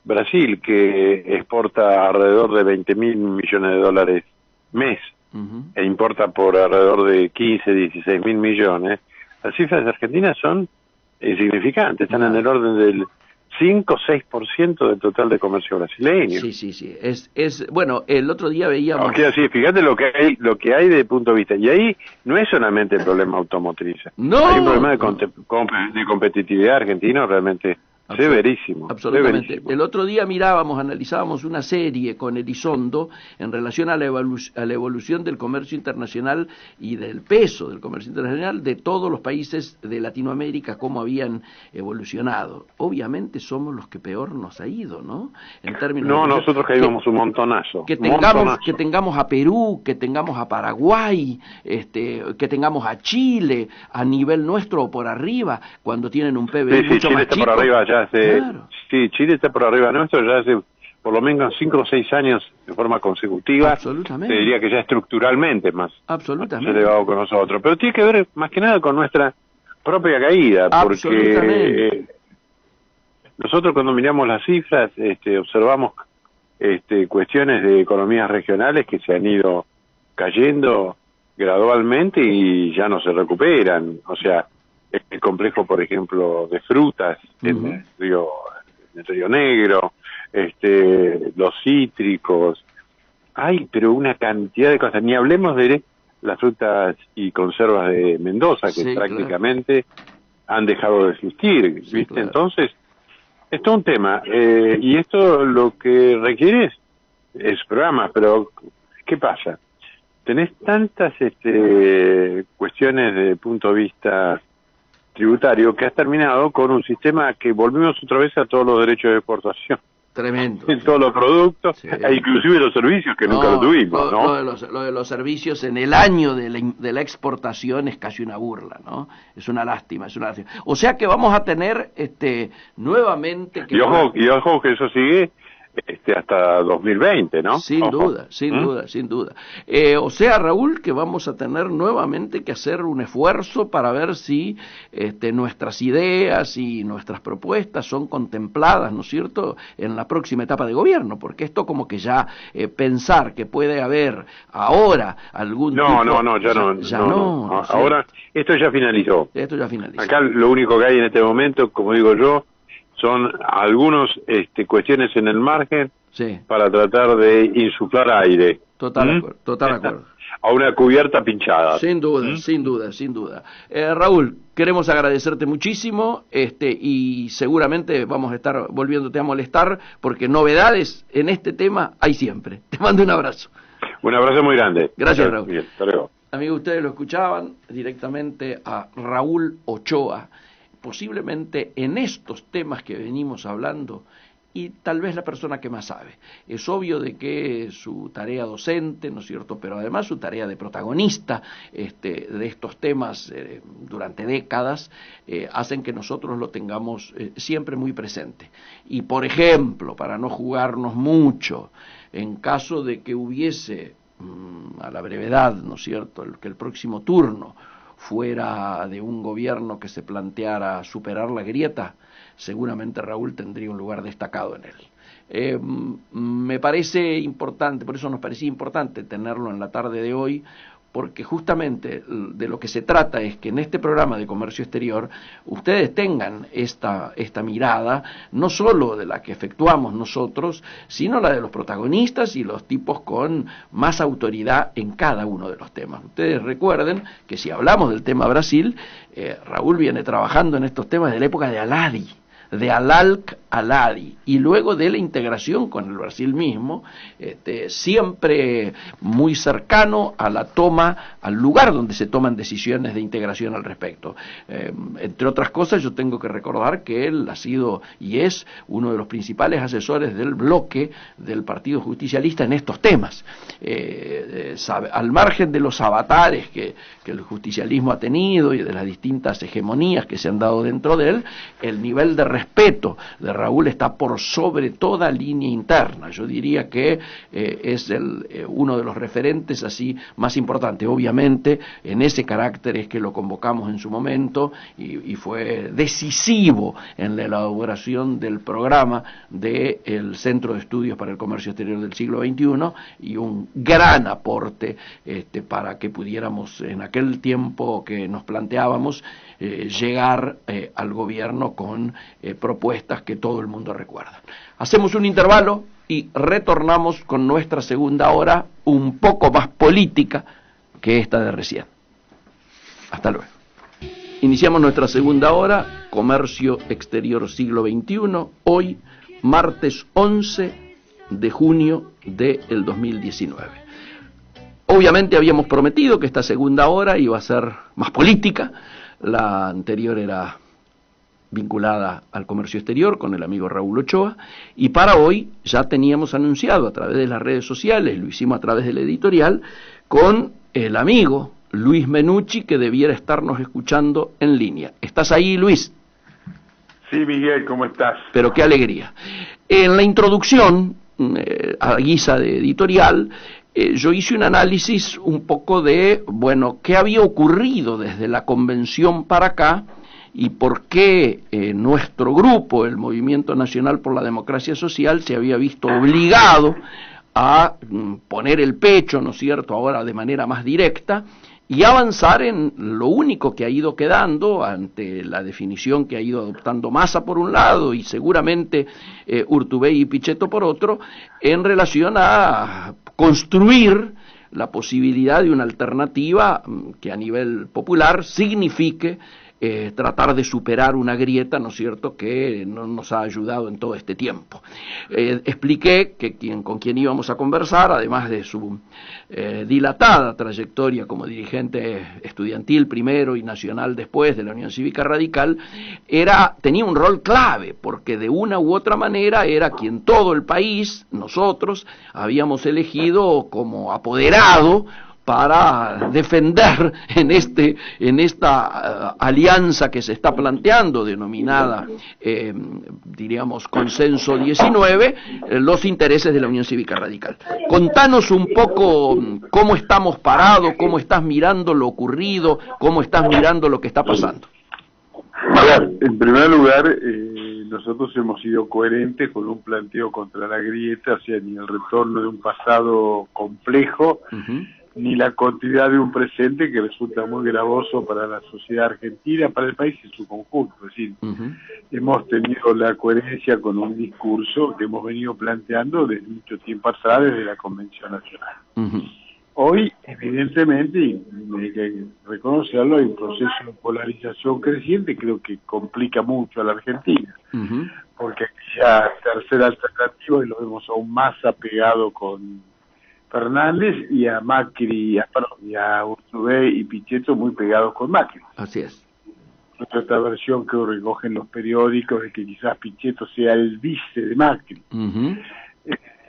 Brasil, que exporta alrededor de 20.000 millones de dólares mes e importa por alrededor de 15, 16.000 millones, las cifras de Argentina son insignificantes, están en el orden del 5 o 6% del total de comercio brasileño. Sí. Bueno, el otro día veíamos... Fíjate lo que hay desde el punto de vista. Y ahí no es solamente el problema automotriz. No. Hay un problema de competitividad argentino realmente severísimo. Absolutamente. Severísimo. El otro día analizábamos una serie con Elizondo en relación a la evolución del comercio internacional y del peso del comercio internacional de todos los países de Latinoamérica, cómo habían evolucionado. Obviamente somos los que peor nos ha ido, ¿no? En términos nosotros caímos un montonazo. Que tengamos a Perú, que tengamos a Paraguay, que tengamos a Chile a nivel nuestro o por arriba, cuando tienen un PBI mucho Chile más está chico. por arriba ya Sí, Chile está por arriba nuestro ya hace por lo menos 5 o 6 años de forma consecutiva. Absolutamente. Te diría que ya estructuralmente más Absolutamente. elevado con nosotros. Pero tiene que ver más que nada con nuestra propia caída, porque nosotros cuando miramos las cifras observamos cuestiones de economías regionales que se han ido cayendo gradualmente y ya no se recuperan. O sea, el complejo, por ejemplo, de frutas en el Río Negro, los cítricos, pero una cantidad de cosas. Ni hablemos de las frutas y conservas de Mendoza, que prácticamente han dejado de existir, ¿viste? Claro. Entonces, esto es un tema, y esto lo que requiere es programas, pero ¿qué pasa? Tenés tantas cuestiones de punto de vista tributario que has terminado con un sistema que volvimos otra vez a todos los derechos de exportación. Tremendo. En todos los productos, e inclusive los servicios que nunca lo tuvimos, ¿no? Lo de los servicios en el año de la exportación es casi una burla, ¿no? Es una lástima, es una lástima. O sea que vamos a tener nuevamente... Y ojo que eso sigue hasta 2020, ¿no? Sin duda, sin duda. O sea, Raúl, que vamos a tener nuevamente que hacer un esfuerzo para ver si nuestras ideas y nuestras propuestas son contempladas, ¿no es cierto?, en la próxima etapa de gobierno, porque esto como que ya pensar que puede haber ahora algún ya no. Ahora, esto ya finalizó. Acá lo único que hay en este momento, como digo yo, son algunas cuestiones en el margen para tratar de insuflar aire. Total acuerdo. A una cubierta pinchada. Sin duda. Raúl, queremos agradecerte muchísimo y seguramente vamos a estar volviéndote a molestar porque novedades en este tema hay siempre. Te mando un abrazo. Un abrazo muy grande. Gracias, Raúl. Bien, hasta luego. Amigos, ustedes lo escuchaban directamente a Raúl Ochoa, posiblemente en estos temas que venimos hablando, y tal vez la persona que más sabe. Es obvio de que su tarea docente, ¿no es cierto?, pero además su tarea de protagonista de estos temas durante décadas, hacen que nosotros lo tengamos siempre muy presente. Y, por ejemplo, para no jugarnos mucho, en caso de que hubiese, a la brevedad, ¿no es cierto?, que el próximo turno fuera de un gobierno que se planteara superar la grieta, seguramente Raúl tendría un lugar destacado en él. Me parece importante, por eso nos parecía importante tenerlo en la tarde de hoy, porque justamente de lo que se trata es que en este programa de comercio exterior ustedes tengan esta mirada, no solo de la que efectuamos nosotros, sino la de los protagonistas y los tipos con más autoridad en cada uno de los temas. Ustedes recuerden que si hablamos del tema Brasil, Raúl viene trabajando en estos temas desde la época de Aladi, de Alal-Aladi, y luego de la integración con el Brasil mismo, siempre muy cercano a la toma, al lugar donde se toman decisiones de integración al respecto. Entre otras cosas, yo tengo que recordar que él ha sido y es uno de los principales asesores del bloque del Partido Justicialista en estos temas. Al margen de los avatares que el justicialismo ha tenido y de las distintas hegemonías que se han dado dentro de él, el nivel de respeto de Raúl está por sobre toda línea interna. Yo diría que es uno de los referentes así más importantes. Obviamente, en ese carácter es que lo convocamos en su momento y fue decisivo en la elaboración del programa del Centro de Estudios para el Comercio Exterior del siglo XXI y un gran aporte para que pudiéramos en aquel tiempo que nos planteábamos llegar al gobierno con propuestas que todo el mundo recuerda. Hacemos un intervalo y retornamos con nuestra segunda hora un poco más política que esta de recién. Hasta luego. Iniciamos nuestra segunda hora, Comercio Exterior siglo XXI, hoy martes 11 de junio del 2019. Obviamente habíamos prometido que esta segunda hora iba a ser más política. La anterior era vinculada al comercio exterior con el amigo Raúl Ochoa, y para hoy ya teníamos anunciado a través de las redes sociales, lo hicimos a través del editorial, con el amigo Luis Menucci, que debiera estarnos escuchando en línea. ¿Estás ahí, Luis? Sí, Miguel, ¿cómo estás? Pero qué alegría. En la introducción, a guisa de editorial, yo hice un análisis un poco de, bueno, qué había ocurrido desde la convención para acá y por qué nuestro grupo, el Movimiento Nacional por la Democracia Social, se había visto obligado a poner el pecho, ¿no es cierto?, ahora de manera más directa, y avanzar en lo único que ha ido quedando ante la definición que ha ido adoptando Massa por un lado y seguramente Urtubey y Pichetto por otro, en relación a construir la posibilidad de una alternativa que a nivel popular signifique tratar de superar una grieta, ¿no es cierto?, que no nos ha ayudado en todo este tiempo. Expliqué que con quien íbamos a conversar, además de su dilatada trayectoria como dirigente estudiantil primero y nacional después de la Unión Cívica Radical, tenía un rol clave, porque de una u otra manera era quien todo el país, nosotros, habíamos elegido como apoderado para defender en esta alianza que se está planteando, denominada, diríamos, Consenso 19, los intereses de la Unión Cívica Radical. Contanos un poco cómo estamos parados, cómo estás mirando lo ocurrido, cómo estás mirando lo que está pasando. A ver, en primer lugar, nosotros hemos sido coherentes con un planteo contra la grieta, o sea, ni el retorno de un pasado complejo, ni la continuidad de un presente que resulta muy gravoso para la sociedad argentina, para el país en su conjunto. Es decir, hemos tenido la coherencia con un discurso que hemos venido planteando desde mucho tiempo atrás, desde la Convención Nacional. Hoy, evidentemente, y hay que reconocerlo, hay un proceso de polarización creciente, creo que complica mucho a la Argentina, porque aquella tercera alternativa, y lo vemos aún más apegado con Fernández, y a Macri, y a Urtubey y Pichetto muy pegados con Macri. Así es. Esta versión que recogen los periódicos de que quizás Pichetto sea el vice de Macri.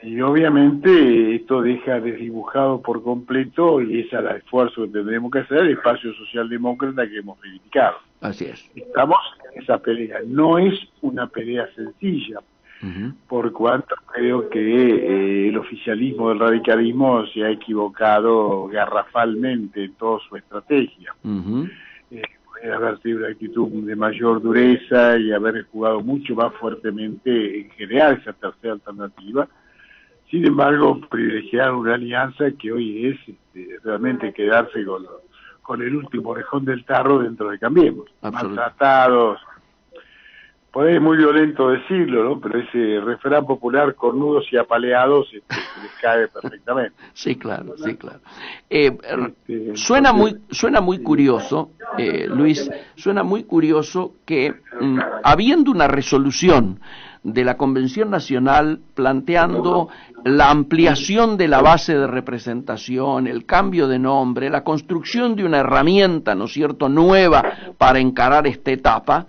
Y obviamente esto deja desdibujado por completo, y es el esfuerzo que tendremos que hacer, el espacio socialdemócrata que hemos reivindicado. Así es. Estamos en esa pelea. No es una pelea sencilla, por cuanto creo que el oficialismo del radicalismo se ha equivocado garrafalmente en toda su estrategia. Puede haber tenido una actitud de mayor dureza y haber jugado mucho más fuertemente en general esa tercera alternativa. Sin embargo, privilegiar una alianza que hoy es realmente quedarse con el último orejón del tarro dentro de Cambiemos. Maltratados. Pues muy violento decirlo, ¿no? Pero ese refrán popular, cornudos y apaleados, les cae perfectamente. Sí, claro, sí, claro. Suena muy curioso, Luis, suena muy curioso que habiendo una resolución de la Convención Nacional planteando la ampliación de la base de representación, el cambio de nombre, la construcción de una herramienta, ¿no es cierto?, nueva para encarar esta etapa,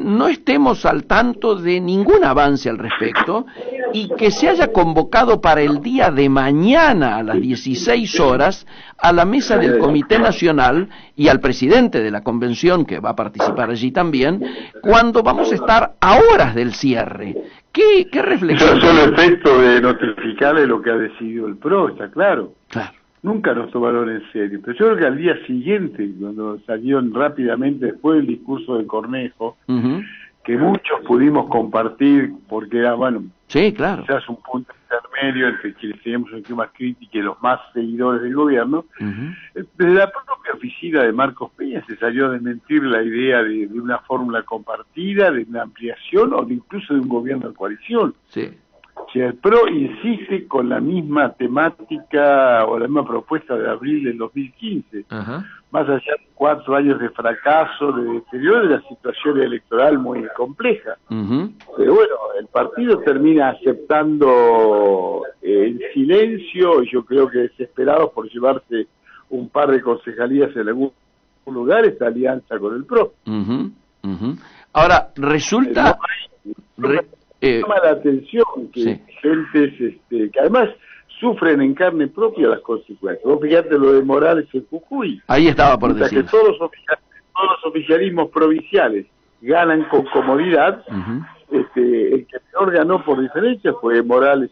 no estemos al tanto de ningún avance al respecto, y que se haya convocado para el día de mañana a las 16 horas a la mesa del Comité Nacional y al presidente de la Convención, que va a participar allí también, cuando vamos a estar a horas del cierre. ¿Qué reflexión? Eso es el efecto de notificarle lo que ha decidido el PRO, está claro. Claro. Nunca nos tomaron en serio. Pero yo creo que al día siguiente, cuando salieron rápidamente después del discurso de Cornejo, que muchos pudimos compartir, porque era, bueno, sí, claro, quizás un punto intermedio entre quienes teníamos un clima crítico y los más seguidores del gobierno, desde la propia oficina de Marcos Peña se salió a desmentir la idea de una fórmula compartida, de una ampliación o de incluso de un gobierno de coalición. Sí. O sea, el PRO insiste con la misma temática o la misma propuesta de abril del 2015, más allá de 4 años de fracaso, de deterioro de la situación electoral muy compleja. Pero bueno, el partido termina aceptando en silencio, y yo creo que desesperado por llevarse un par de concejalías en algún lugar, esta alianza con el PRO. Ahora, resulta... llama la atención que gentes que además sufren en carne propia las consecuencias. Vos fíjate lo de Morales en Jujuy. Ahí estaba por decir. Que todos los oficialismos provinciales ganan con comodidad. El que peor ganó por diferencia fue Morales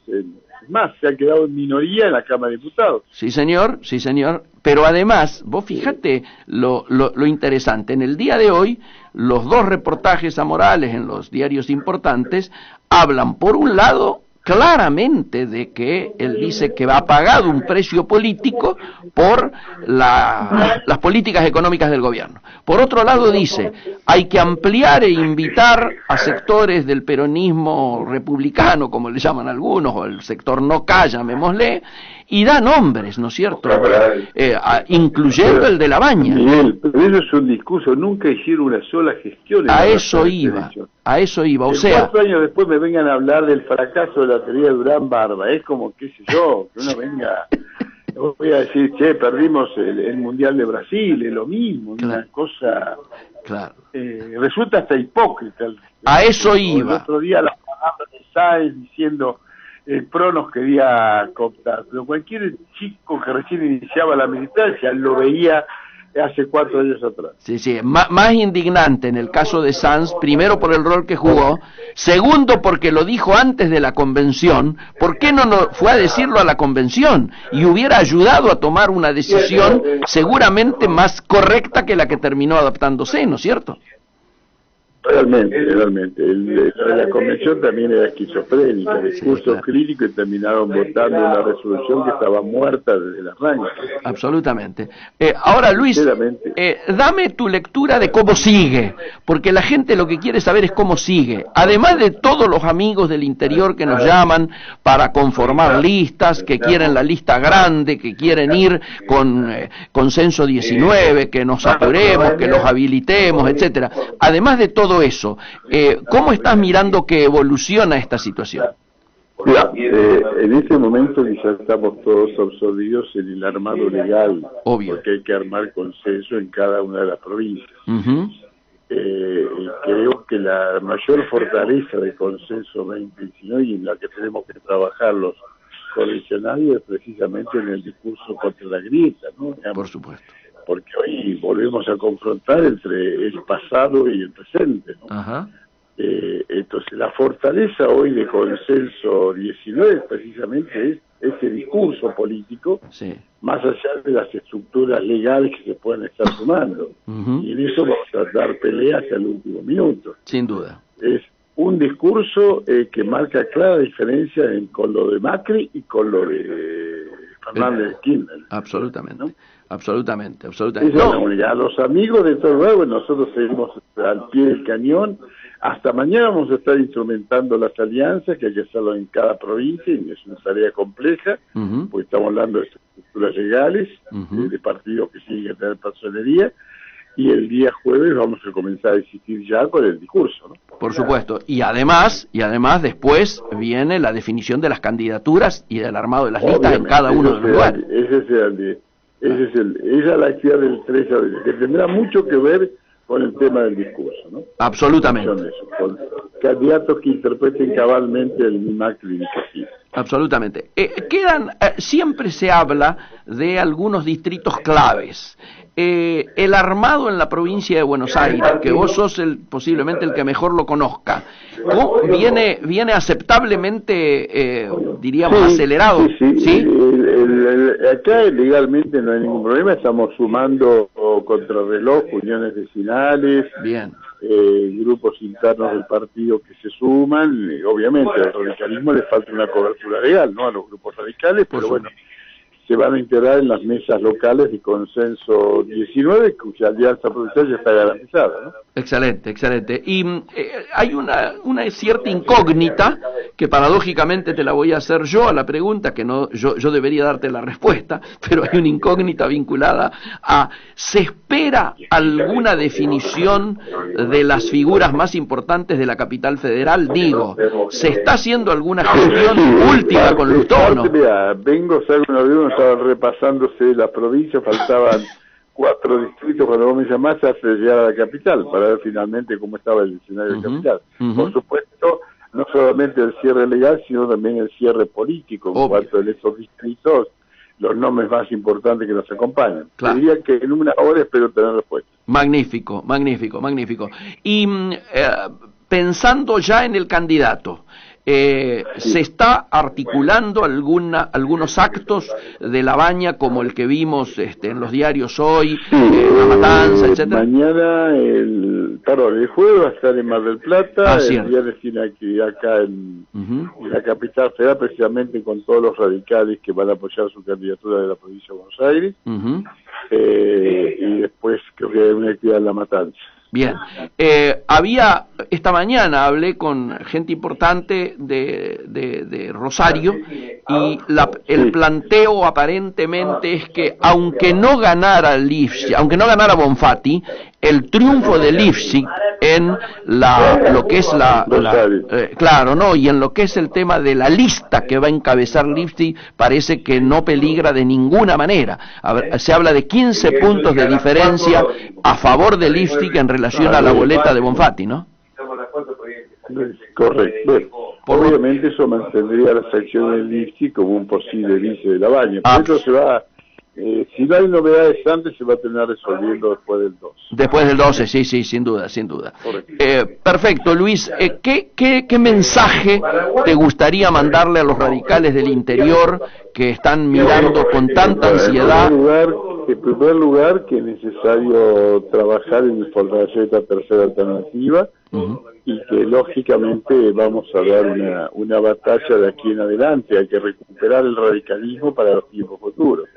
Es más, se ha quedado en minoría en la Cámara de Diputados. Sí, señor, sí, señor. Pero además, vos fíjate lo interesante. En el día de hoy, los dos reportajes a Morales en los diarios importantes hablan, por un lado, claramente de que él dice que ha pagado un precio político por las políticas económicas del gobierno. Por otro lado dice, hay que ampliar e invitar a sectores del peronismo republicano, como le llaman algunos, o el sector no calla, llamémosle, y da nombres, ¿no es cierto? Incluyendo el de La Baña. Miguel, pero eso es un discurso, nunca hicieron una sola gestión. A eso iba, o sea... 4 años después me vengan a hablar del fracaso de la teoría de Durán Barba, es como, qué sé yo, que uno venga... Voy a decir, che, perdimos el Mundial de Brasil, es lo mismo, claro. Una cosa... Claro. Resulta hasta hipócrita. A eso iba. El otro día las palabras de Sáenz diciendo... El PRO nos quería cooptar, pero cualquier chico que recién iniciaba la militancia lo veía hace 4 años atrás. Sí, sí, más indignante en el caso de Sanz, primero por el rol que jugó, segundo porque lo dijo antes de la convención. ¿Por qué no fue a decirlo a la convención? Y hubiera ayudado a tomar una decisión seguramente más correcta que la que terminó adaptándose, ¿no es cierto? Realmente. La convención también era esquizofrénica, discurso crítico, y terminaron votando una resolución que estaba muerta desde el arranque. Absolutamente. Ahora, Luis, dame tu lectura de cómo sigue, porque la gente lo que quiere saber es cómo sigue. Además de todos los amigos del interior que nos llaman para conformar listas, que quieren la lista grande, que quieren ir con consenso 19, que nos apuremos, que los habilitemos, etcétera. Además de todo eso, ¿cómo estás mirando que evoluciona esta situación? Mira, en este momento quizás estamos todos absorbidos en el armado legal. Obvio. Porque hay que armar consenso en cada una de las provincias. Creo que la mayor fortaleza de consenso 2019 y en la que tenemos que trabajar los correligionarios es precisamente en el discurso contra la grieta, ¿no? Por supuesto. Porque hoy volvemos a confrontar entre el pasado y el presente, ¿no? Ajá. Entonces la fortaleza hoy de consenso 19 precisamente es ese discurso político, sí, más allá de las estructuras legales que se pueden estar sumando. Y en eso vamos a dar pelea hasta el último minuto. Sin duda. Es un discurso que marca clara diferencia con lo de Macri y con lo de Fernández de Kirchner. Absolutamente, ¿no? absolutamente. Esa es la unidad. Los amigos de todo luego, nosotros seguimos al pie del cañón. Hasta mañana vamos a estar instrumentando las alianzas, que hay que hacerlo en cada provincia, y es una tarea compleja, porque estamos hablando de estructuras legales, de partidos que siguen que tener personería, y el día jueves vamos a comenzar a existir ya con el discurso, ¿no? Por supuesto, y además después viene la definición de las candidaturas y del armado de las listas en cada uno de los lugares. Esa es la actividad del 3 de abril, que tendrá mucho que ver con el tema del discurso, ¿no? Absolutamente. Con candidatos que interpreten cabalmente el Macri y absolutamente. Siempre se habla de algunos distritos claves. El armado en la provincia de Buenos Aires, que vos sos posiblemente el que mejor lo conozca, viene aceptablemente, diríamos, acelerado. ¿Sí? Acá legalmente no hay ningún problema, estamos sumando contrarreloj, uniones vecinales, bien, grupos internos del partido que se suman, obviamente al radicalismo le falta una cobertura legal, ¿no? A los grupos radicales, pero bueno, se van a integrar en las mesas locales de consenso 19, cuya alianza provincial ya está garantizada, ¿no? Excelente, excelente. Y hay una cierta incógnita, que paradójicamente te la voy a hacer yo a la pregunta, que no yo debería darte la respuesta, pero hay una incógnita vinculada a, ¿se espera alguna definición de las figuras más importantes de la capital federal? Digo, ¿se está haciendo alguna gestión última con Lustó, no? Vengo, estaba repasándose la provincia, faltaban 4 distritos cuando vos me llamaste hasta llegar a la capital, para ver finalmente cómo estaba el escenario de la capital. Por supuesto, no solamente el cierre legal, sino también el cierre político, en cuanto a estos distritos, los nombres más importantes que nos acompañan. Claro. Diría que en una hora espero tener respuesta. Magnífico, magnífico, magnífico. Y pensando ya en el candidato, ¿Se está articulando algunos actos de La Baña como el que vimos en los diarios hoy, La Matanza, etcétera? Mañana, el jueves va a estar en Mar del Plata, el viernes tiene actividad acá en la capital federal, precisamente con todos los radicales que van a apoyar su candidatura de la provincia de Buenos Aires, y después creo que hay una actividad en La Matanza. Bien, esta mañana hablé con gente importante de Rosario y el planteo aparentemente es que aunque no ganara Bonfatti, el triunfo de Lifschitz en lo que es y en lo que es el tema de la lista que va a encabezar Lifschitz parece que no peligra de ninguna manera. Se habla de 15 puntos de diferencia a favor de Lifschitz en relación a la boleta de Bonfatti, ¿no? Correcto. Bueno, obviamente eso mantendría las acciones de Lifschitz como un posible vice de La Baña. Pero eso se va, si no hay novedades antes, se va a terminar resolviendo después del 12. Después del 12, sí, sin duda. Perfecto, Luis. ¿Qué mensaje te gustaría mandarle a los radicales del interior que están mirando con tanta ansiedad? En primer lugar, que es necesario trabajar en fortalecer esta tercera alternativa y que lógicamente vamos a dar una batalla de aquí en adelante. Hay que recuperar el radicalismo para los tiempos futuros.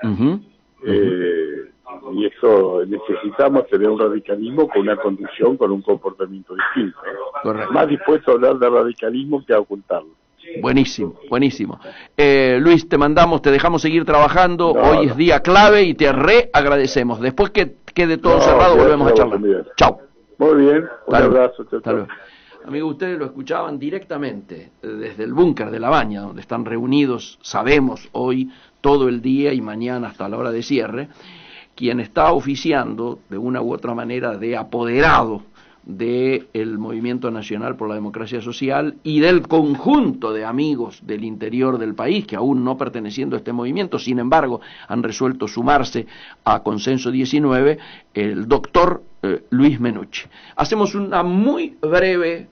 Y eso necesitamos tener un radicalismo con una conducción, con un comportamiento distinto. Correcto. Más dispuesto a hablar de radicalismo que a ocultarlo. Buenísimo. Luis, te dejamos seguir trabajando. Hoy es día clave y te agradecemos. Después que quede todo cerrado, volvemos a charlar. Chao. Muy bien, un abrazo. Chao. Amigos, ustedes lo escuchaban directamente desde el búnker de La Baña, donde están reunidos, sabemos, hoy todo el día y mañana hasta la hora de cierre, quien está oficiando de una u otra manera de apoderado del Movimiento Nacional por la Democracia Social y del conjunto de amigos del interior del país que aún no perteneciendo a este movimiento, sin embargo, han resuelto sumarse a Consenso 19, el doctor Luis Menucci. Hacemos una muy breve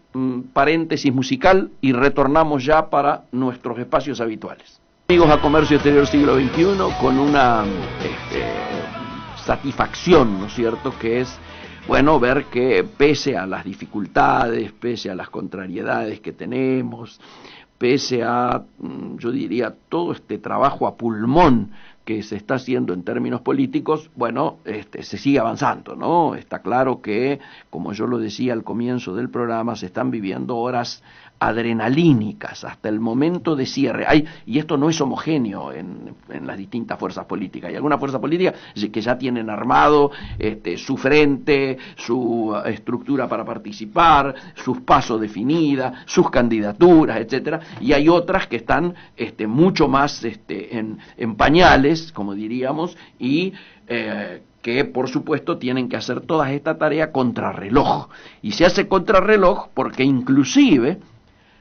paréntesis musical y retornamos ya para nuestros espacios habituales. Amigos a Comercio Exterior Siglo XXI con una satisfacción, ¿no es cierto?, que es bueno ver que pese a las dificultades, pese a las contrariedades que tenemos, pese a, yo diría, todo este trabajo a pulmón que se está haciendo en términos políticos, bueno, se sigue avanzando, ¿no? Está claro que, como yo lo decía al comienzo del programa, se están viviendo horas adrenalínicas hasta el momento de cierre. Y esto no es homogéneo en las distintas fuerzas políticas. Hay algunas fuerzas políticas que ya tienen armado su frente, su estructura para participar, sus pasos definidas, sus candidaturas, etcétera, y hay otras que están mucho más en pañales, como diríamos, y que por supuesto tienen que hacer toda esta tarea contrarreloj. Y se hace contrarreloj porque inclusive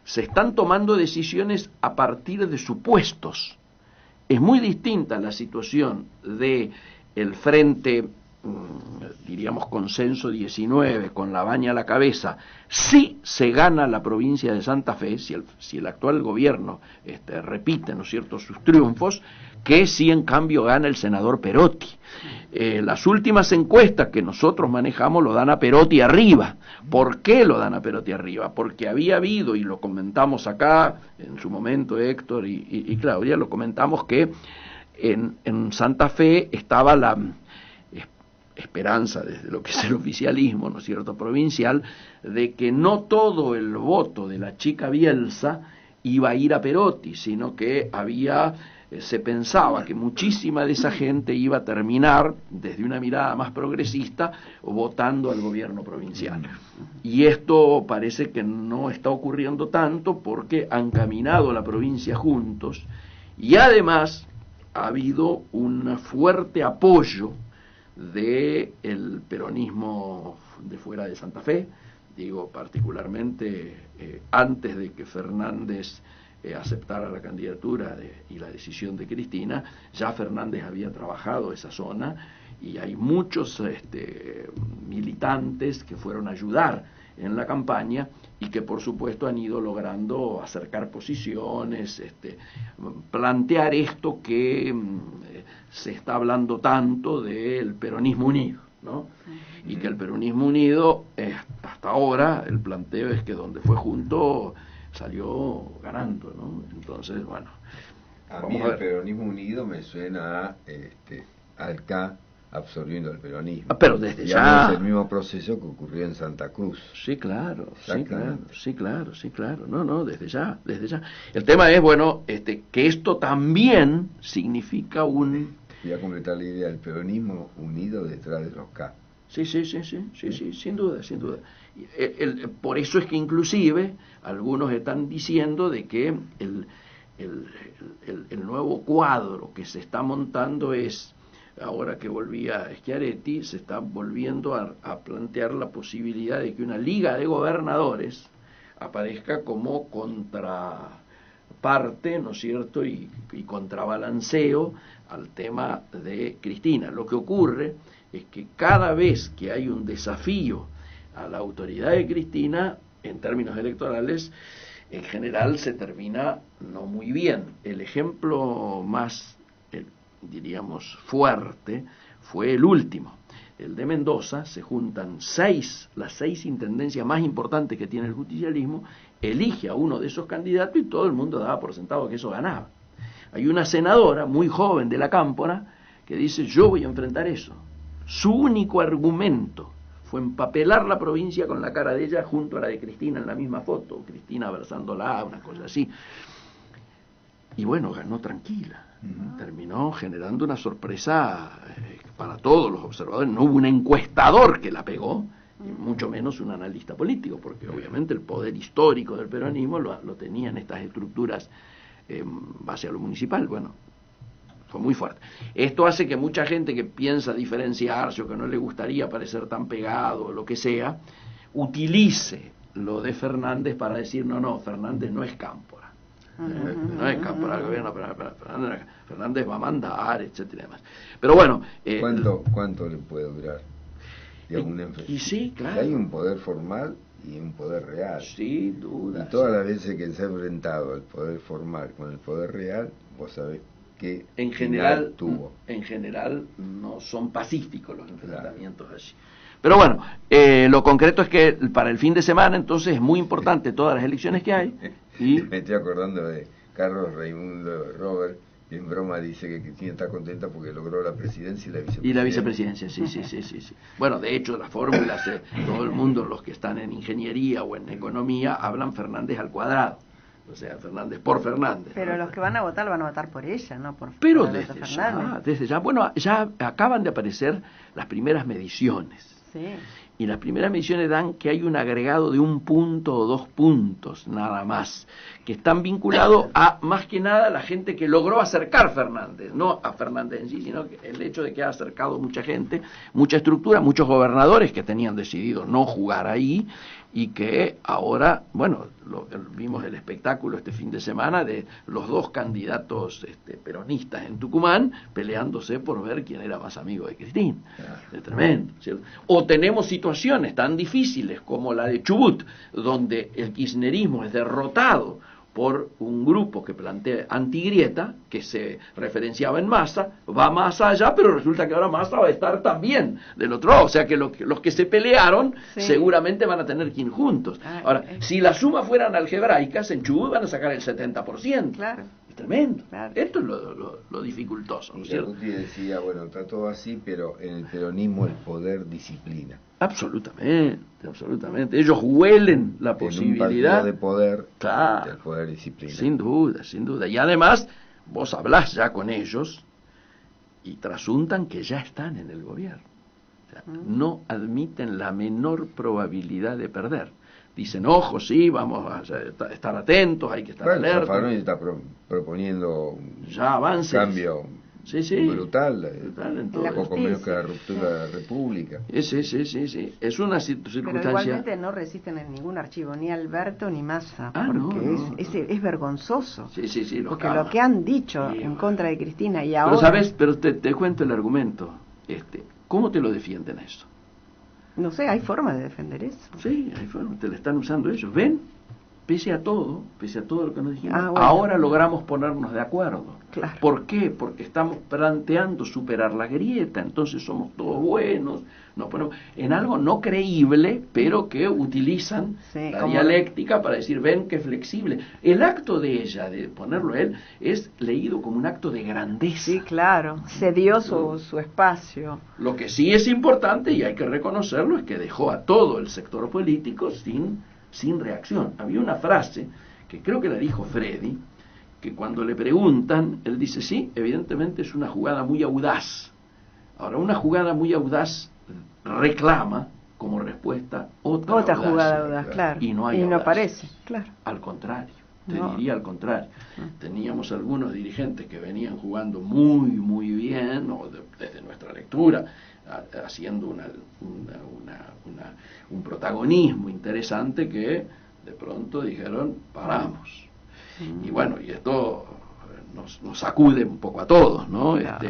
se están tomando decisiones a partir de supuestos. Es muy distinta la situación de el frente, diríamos Consenso 19, con La Baña a la cabeza, si se gana la provincia de Santa Fe, si el actual gobierno repite, ¿no es cierto?, sus triunfos, que si en cambio gana el senador Perotti. Las últimas encuestas que nosotros manejamos lo dan a Perotti arriba. ¿Por qué lo dan a Perotti arriba? Porque había habido, y lo comentamos acá, en su momento Héctor y Claudia, lo comentamos que en Santa Fe estaba la esperanza desde lo que es el oficialismo, ¿no es cierto?, provincial, de que no todo el voto de la chica Bielsa iba a ir a Perotti, sino que se pensaba que muchísima de esa gente iba a terminar, desde una mirada más progresista, votando al gobierno provincial. Y esto parece que no está ocurriendo tanto porque han caminado la provincia juntos y además ha habido un fuerte apoyo del peronismo de fuera de Santa Fe, digo particularmente antes de que Fernández aceptara la candidatura y la decisión de Cristina, ya Fernández había trabajado esa zona y hay muchos militantes que fueron a ayudar en la campaña y que por supuesto han ido logrando acercar posiciones, plantear esto que se está hablando tanto del peronismo unido, ¿no? Y que el peronismo unido, hasta ahora, el planteo es que donde fue junto salió ganando, ¿no? Entonces, bueno, a mí el peronismo unido me suena a Alca absorbiendo el peronismo. Pero desde ya es el mismo proceso que ocurrió en Santa Cruz. Sí, claro. No, desde ya. El tema es, bueno, que esto también significa un... Voy a completar la idea del peronismo unido detrás de los K. Sí, sin duda. Por eso es que inclusive algunos están diciendo de que el nuevo cuadro que se está montando es, ahora que volvía Schiaretti, se está volviendo a plantear la posibilidad de que una liga de gobernadores aparezca como contraparte, ¿no es cierto?, y contrabalanceo al tema de Cristina. Lo que ocurre es que cada vez que hay un desafío a la autoridad de Cristina, en términos electorales, en general se termina no muy bien. El ejemplo más, diríamos, fuerte fue el último, el de Mendoza. Se juntan las seis intendencias más importantes que tiene el justicialismo, elige a uno de esos candidatos y todo el mundo daba por sentado que eso ganaba. Hay una senadora muy joven de la Cámpora que dice: yo voy a enfrentar eso. Su único argumento fue empapelar la provincia con la cara de ella junto a la de Cristina en la misma foto, Cristina abrazándola, una cosa así. Y bueno, ganó tranquila. Terminó generando una sorpresa para todos los observadores. No hubo un encuestador que la pegó, y mucho menos un analista político, porque obviamente el poder histórico del peronismo lo tenían estas estructuras en base a lo municipal. Bueno, fue muy fuerte. Esto hace que mucha gente que piensa diferenciarse o que no le gustaría parecer tan pegado o lo que sea, utilice lo de Fernández para decir: no, Fernández no es Cámpora. No es Cámpora el gobierno, Fernández va a mandar, etcétera y demás. Pero bueno, ¿cuánto le puede durar? Y sí, claro. Hay un poder formal y un poder real. Sin duda. Y todas las veces que se ha enfrentado el poder formal con el poder real, vos sabés que en general no son pacíficos los enfrentamientos allí. Pero bueno, lo concreto es que para el fin de semana entonces es muy importante todas las elecciones que hay. Y me estoy acordando de Carlos Raimundo Robert, que en broma dice que Cristina está contenta porque logró la presidencia y la vicepresidencia. Sí. Bueno, de hecho las fórmulas, todo el mundo, los que están en ingeniería o en economía, hablan Fernández al cuadrado. O sea, Fernández por Fernández. Pero ¿no? Los que van a votar por ella, no por Pero Fernández. desde ya, bueno, ya acaban de aparecer las primeras mediciones. Sí. Y las primeras mediciones dan que hay un agregado de 1 punto o 2 puntos, nada más, que están vinculados a, más que nada, la gente que logró acercar Fernández, no a Fernández en sí, sino que el hecho de que ha acercado mucha gente, mucha estructura, muchos gobernadores que tenían decidido no jugar ahí, y que ahora, bueno, vimos el espectáculo este fin de semana de los dos candidatos peronistas en Tucumán peleándose por ver quién era más amigo de Cristina. Es tremendo, ¿cierto? O tenemos situaciones tan difíciles como la de Chubut, donde el kirchnerismo es derrotado por un grupo que plantea antigrieta, que se referenciaba en Massa, va más allá, pero resulta que ahora Massa va a estar también del otro lado. O sea que los que se pelearon seguramente van a tener que ir juntos. Ahora, si las sumas fueran algebraicas, en Chubut van a sacar el 70%. Claro. Es tremendo. Claro. Esto es lo dificultoso, ¿no es cierto? Guti decía, bueno, está todo así, pero en el peronismo el poder disciplina. Absolutamente. Ellos huelen la posibilidad de poder, claro, del poder disciplina. Sin duda. Y además, vos hablás ya con ellos y trasuntan que ya están en el gobierno. O sea, no admiten la menor probabilidad de perder. Dicen: ojo, sí, vamos a estar atentos, hay que estar alerta. Zaffaroni está proponiendo ya avances, un cambio brutal en todo. Un poco menos que la ruptura de la República. Sí. Es una circunstancia. Pero igualmente no resisten en ningún archivo, ni Alberto ni Massa, porque es vergonzoso. Sí, porque lo que han dicho en contra de Cristina y ahora... Pero sabes, te cuento el argumento. ¿Cómo te lo defienden eso? No sé, hay forma de defender eso. Sí, hay forma, te la están usando ellos. ¿Ven? Pese a todo lo que nos dijimos, bueno. ahora logramos ponernos de acuerdo. Claro. ¿Por qué? Porque estamos planteando superar la grieta, entonces somos todos buenos, nos ponemos en algo no creíble, pero que utilizan la dialéctica para decir, ven qué flexible. El acto de ella, de ponerlo a él, es leído como un acto de grandeza. Sí, claro, cedió su espacio. Lo que sí es importante, y hay que reconocerlo, es que dejó a todo el sector político sin reacción. Había una frase, que creo que la dijo Freddy, que cuando le preguntan, él dice, sí, evidentemente es una jugada muy audaz. Ahora, una jugada muy audaz reclama como respuesta otra jugada audaz, claro. Y no hay no aparece, claro. Al contrario, diría al contrario. Teníamos algunos dirigentes que venían jugando muy, muy bien, o desde nuestra lectura, haciendo un protagonismo interesante, que de pronto dijeron, paramos. Y bueno, y esto nos sacude un poco a todos, ¿no? Claro.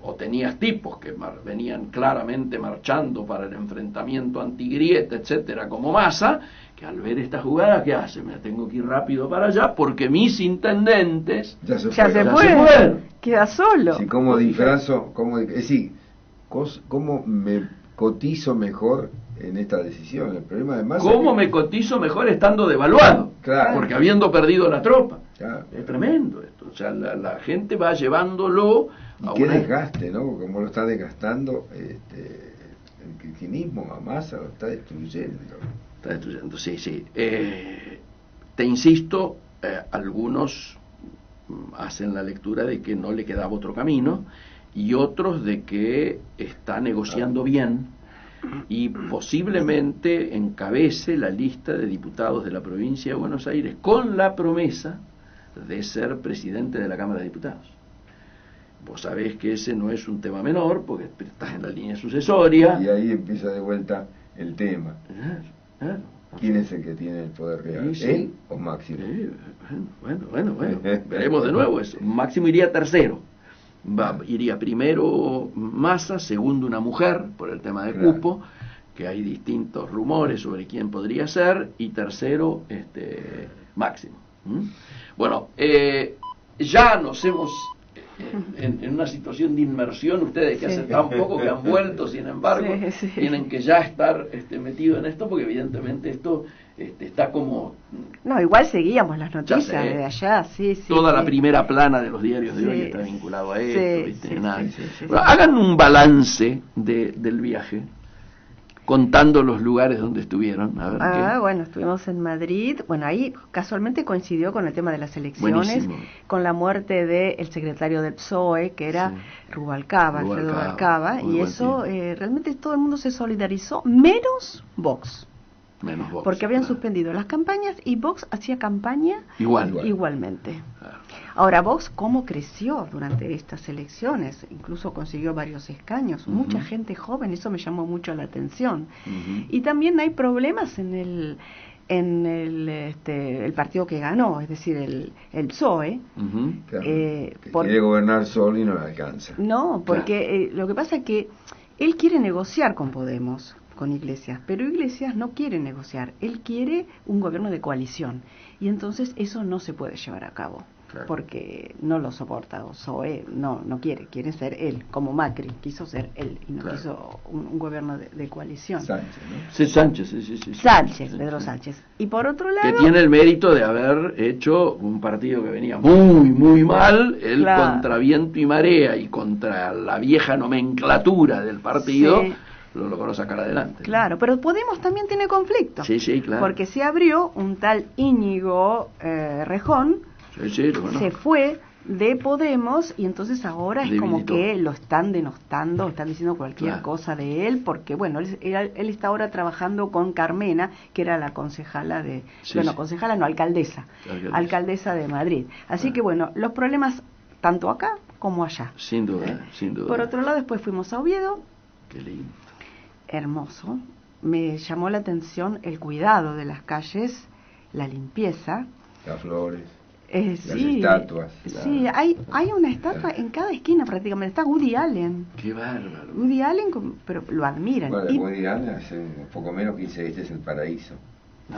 O tenías tipos que venían claramente marchando para el enfrentamiento antigrieta, etcétera, como Massa, que al ver esta jugada, ¿qué hace? Me tengo que ir rápido para allá porque mis intendentes ya se fueron. Queda solo. Sí, ¿cómo disfrazo? ¿Cómo me cotizo mejor en esta decisión? El problema de Massa ¿cómo me cotizo mejor estando devaluado? Claro. Porque habiendo perdido la tropa. Claro. Es tremendo esto. O sea, la gente va llevándolo a qué desgaste, ¿no? Como lo está desgastando el kirchnerismo, a Massa lo está destruyendo. Está destruyendo, sí. Te insisto, algunos hacen la lectura de que no le quedaba otro camino, y otros de que está negociando bien y posiblemente encabece la lista de diputados de la provincia de Buenos Aires con la promesa de ser presidente de la Cámara de Diputados. Vos sabés que ese no es un tema menor, porque estás en la línea sucesoria. Y ahí empieza de vuelta el tema. Claro. ¿Quién es el que tiene el poder real? Sí. ¿Él o Máximo? Bueno. Veremos de nuevo eso. Máximo iría tercero. Iría primero Massa, segundo una mujer, por el tema de cupo, que hay distintos rumores sobre quién podría ser, y tercero Máximo. Bueno, ya nos hemos en una situación de inmersión, ustedes que hace tan poco que han vuelto, sin embargo, tienen que ya estar metidos en esto, porque evidentemente esto está como... No, igual seguíamos las noticias de allá, Toda la primera plana de los diarios de hoy está vinculado a esto, Bueno, hagan un balance del viaje, contando los lugares donde estuvieron. A ver, bueno, estuvimos en Madrid. Bueno, ahí casualmente coincidió con el tema de las elecciones. Buenísimo. Con la muerte del secretario del PSOE, que era Rubalcaba, Alfredo Rubalcaba, y eso realmente todo el mundo se solidarizó, menos Vox. Porque habían suspendido las campañas y Vox hacía campaña igualmente. Claro. Ahora, Vox, ¿cómo creció durante estas elecciones? Incluso consiguió varios escaños, mucha gente joven, eso me llamó mucho la atención. Y también hay problemas en el partido que ganó, es decir, el PSOE. Claro, que quiere gobernar solo y no le alcanza. No, porque lo que pasa es que él quiere negociar con Podemos, con Iglesias, pero Iglesias no quiere negociar, él quiere un gobierno de coalición, y entonces eso no se puede llevar a cabo, porque no lo soporta, o PSOE no quiere ser él, como Macri quiso ser él, y no quiso un gobierno de coalición. Sánchez, ¿no? Sí, Sánchez, Pedro Sánchez. Y por otro lado... Que tiene el mérito de haber hecho un partido que venía muy, muy mal, él contra viento y marea, y contra la vieja nomenclatura del partido... lo logró sacar adelante. Claro, pero Podemos también tiene conflicto. Sí, claro. Porque se abrió un tal Íñigo Rejón, se fue de Podemos, y entonces ahora es como que lo están denostando, están diciendo cualquier cosa de él, porque bueno, él está ahora trabajando con Carmena, que era la concejala alcaldesa de Madrid. Así que bueno, los problemas tanto acá como allá. Sin duda. Por otro lado, después fuimos a Oviedo. Qué lindo. Hermoso. Me llamó la atención el cuidado de las calles, la limpieza. Las flores. Sí, estatuas. Sí, hay una estatua en cada esquina prácticamente. Está Woody Allen. Qué bárbaro. Woody Allen, pero lo admiran. Bueno, Woody Allen hace un poco menos que dice, este es el paraíso.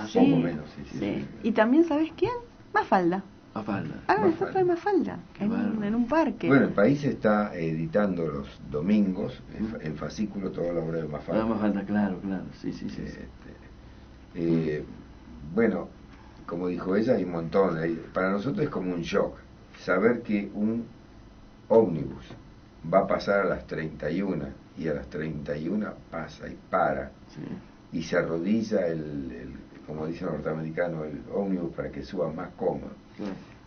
Sí, poco menos, sí. Y también, ¿sabes quién? Mafalda. Mafalda. Una estatua de Mafalda en un parque. Bueno, el país está editando los domingos en fascículo toda la obra de Mafalda. Mafalda, claro, sí. Bueno, como dijo ella, hay un montón. Para nosotros es como un shock saber que un ómnibus va a pasar a las 31 y a las 31 pasa y para y se arrodilla como dice el norteamericano, el ómnibus para que suba más cómodo.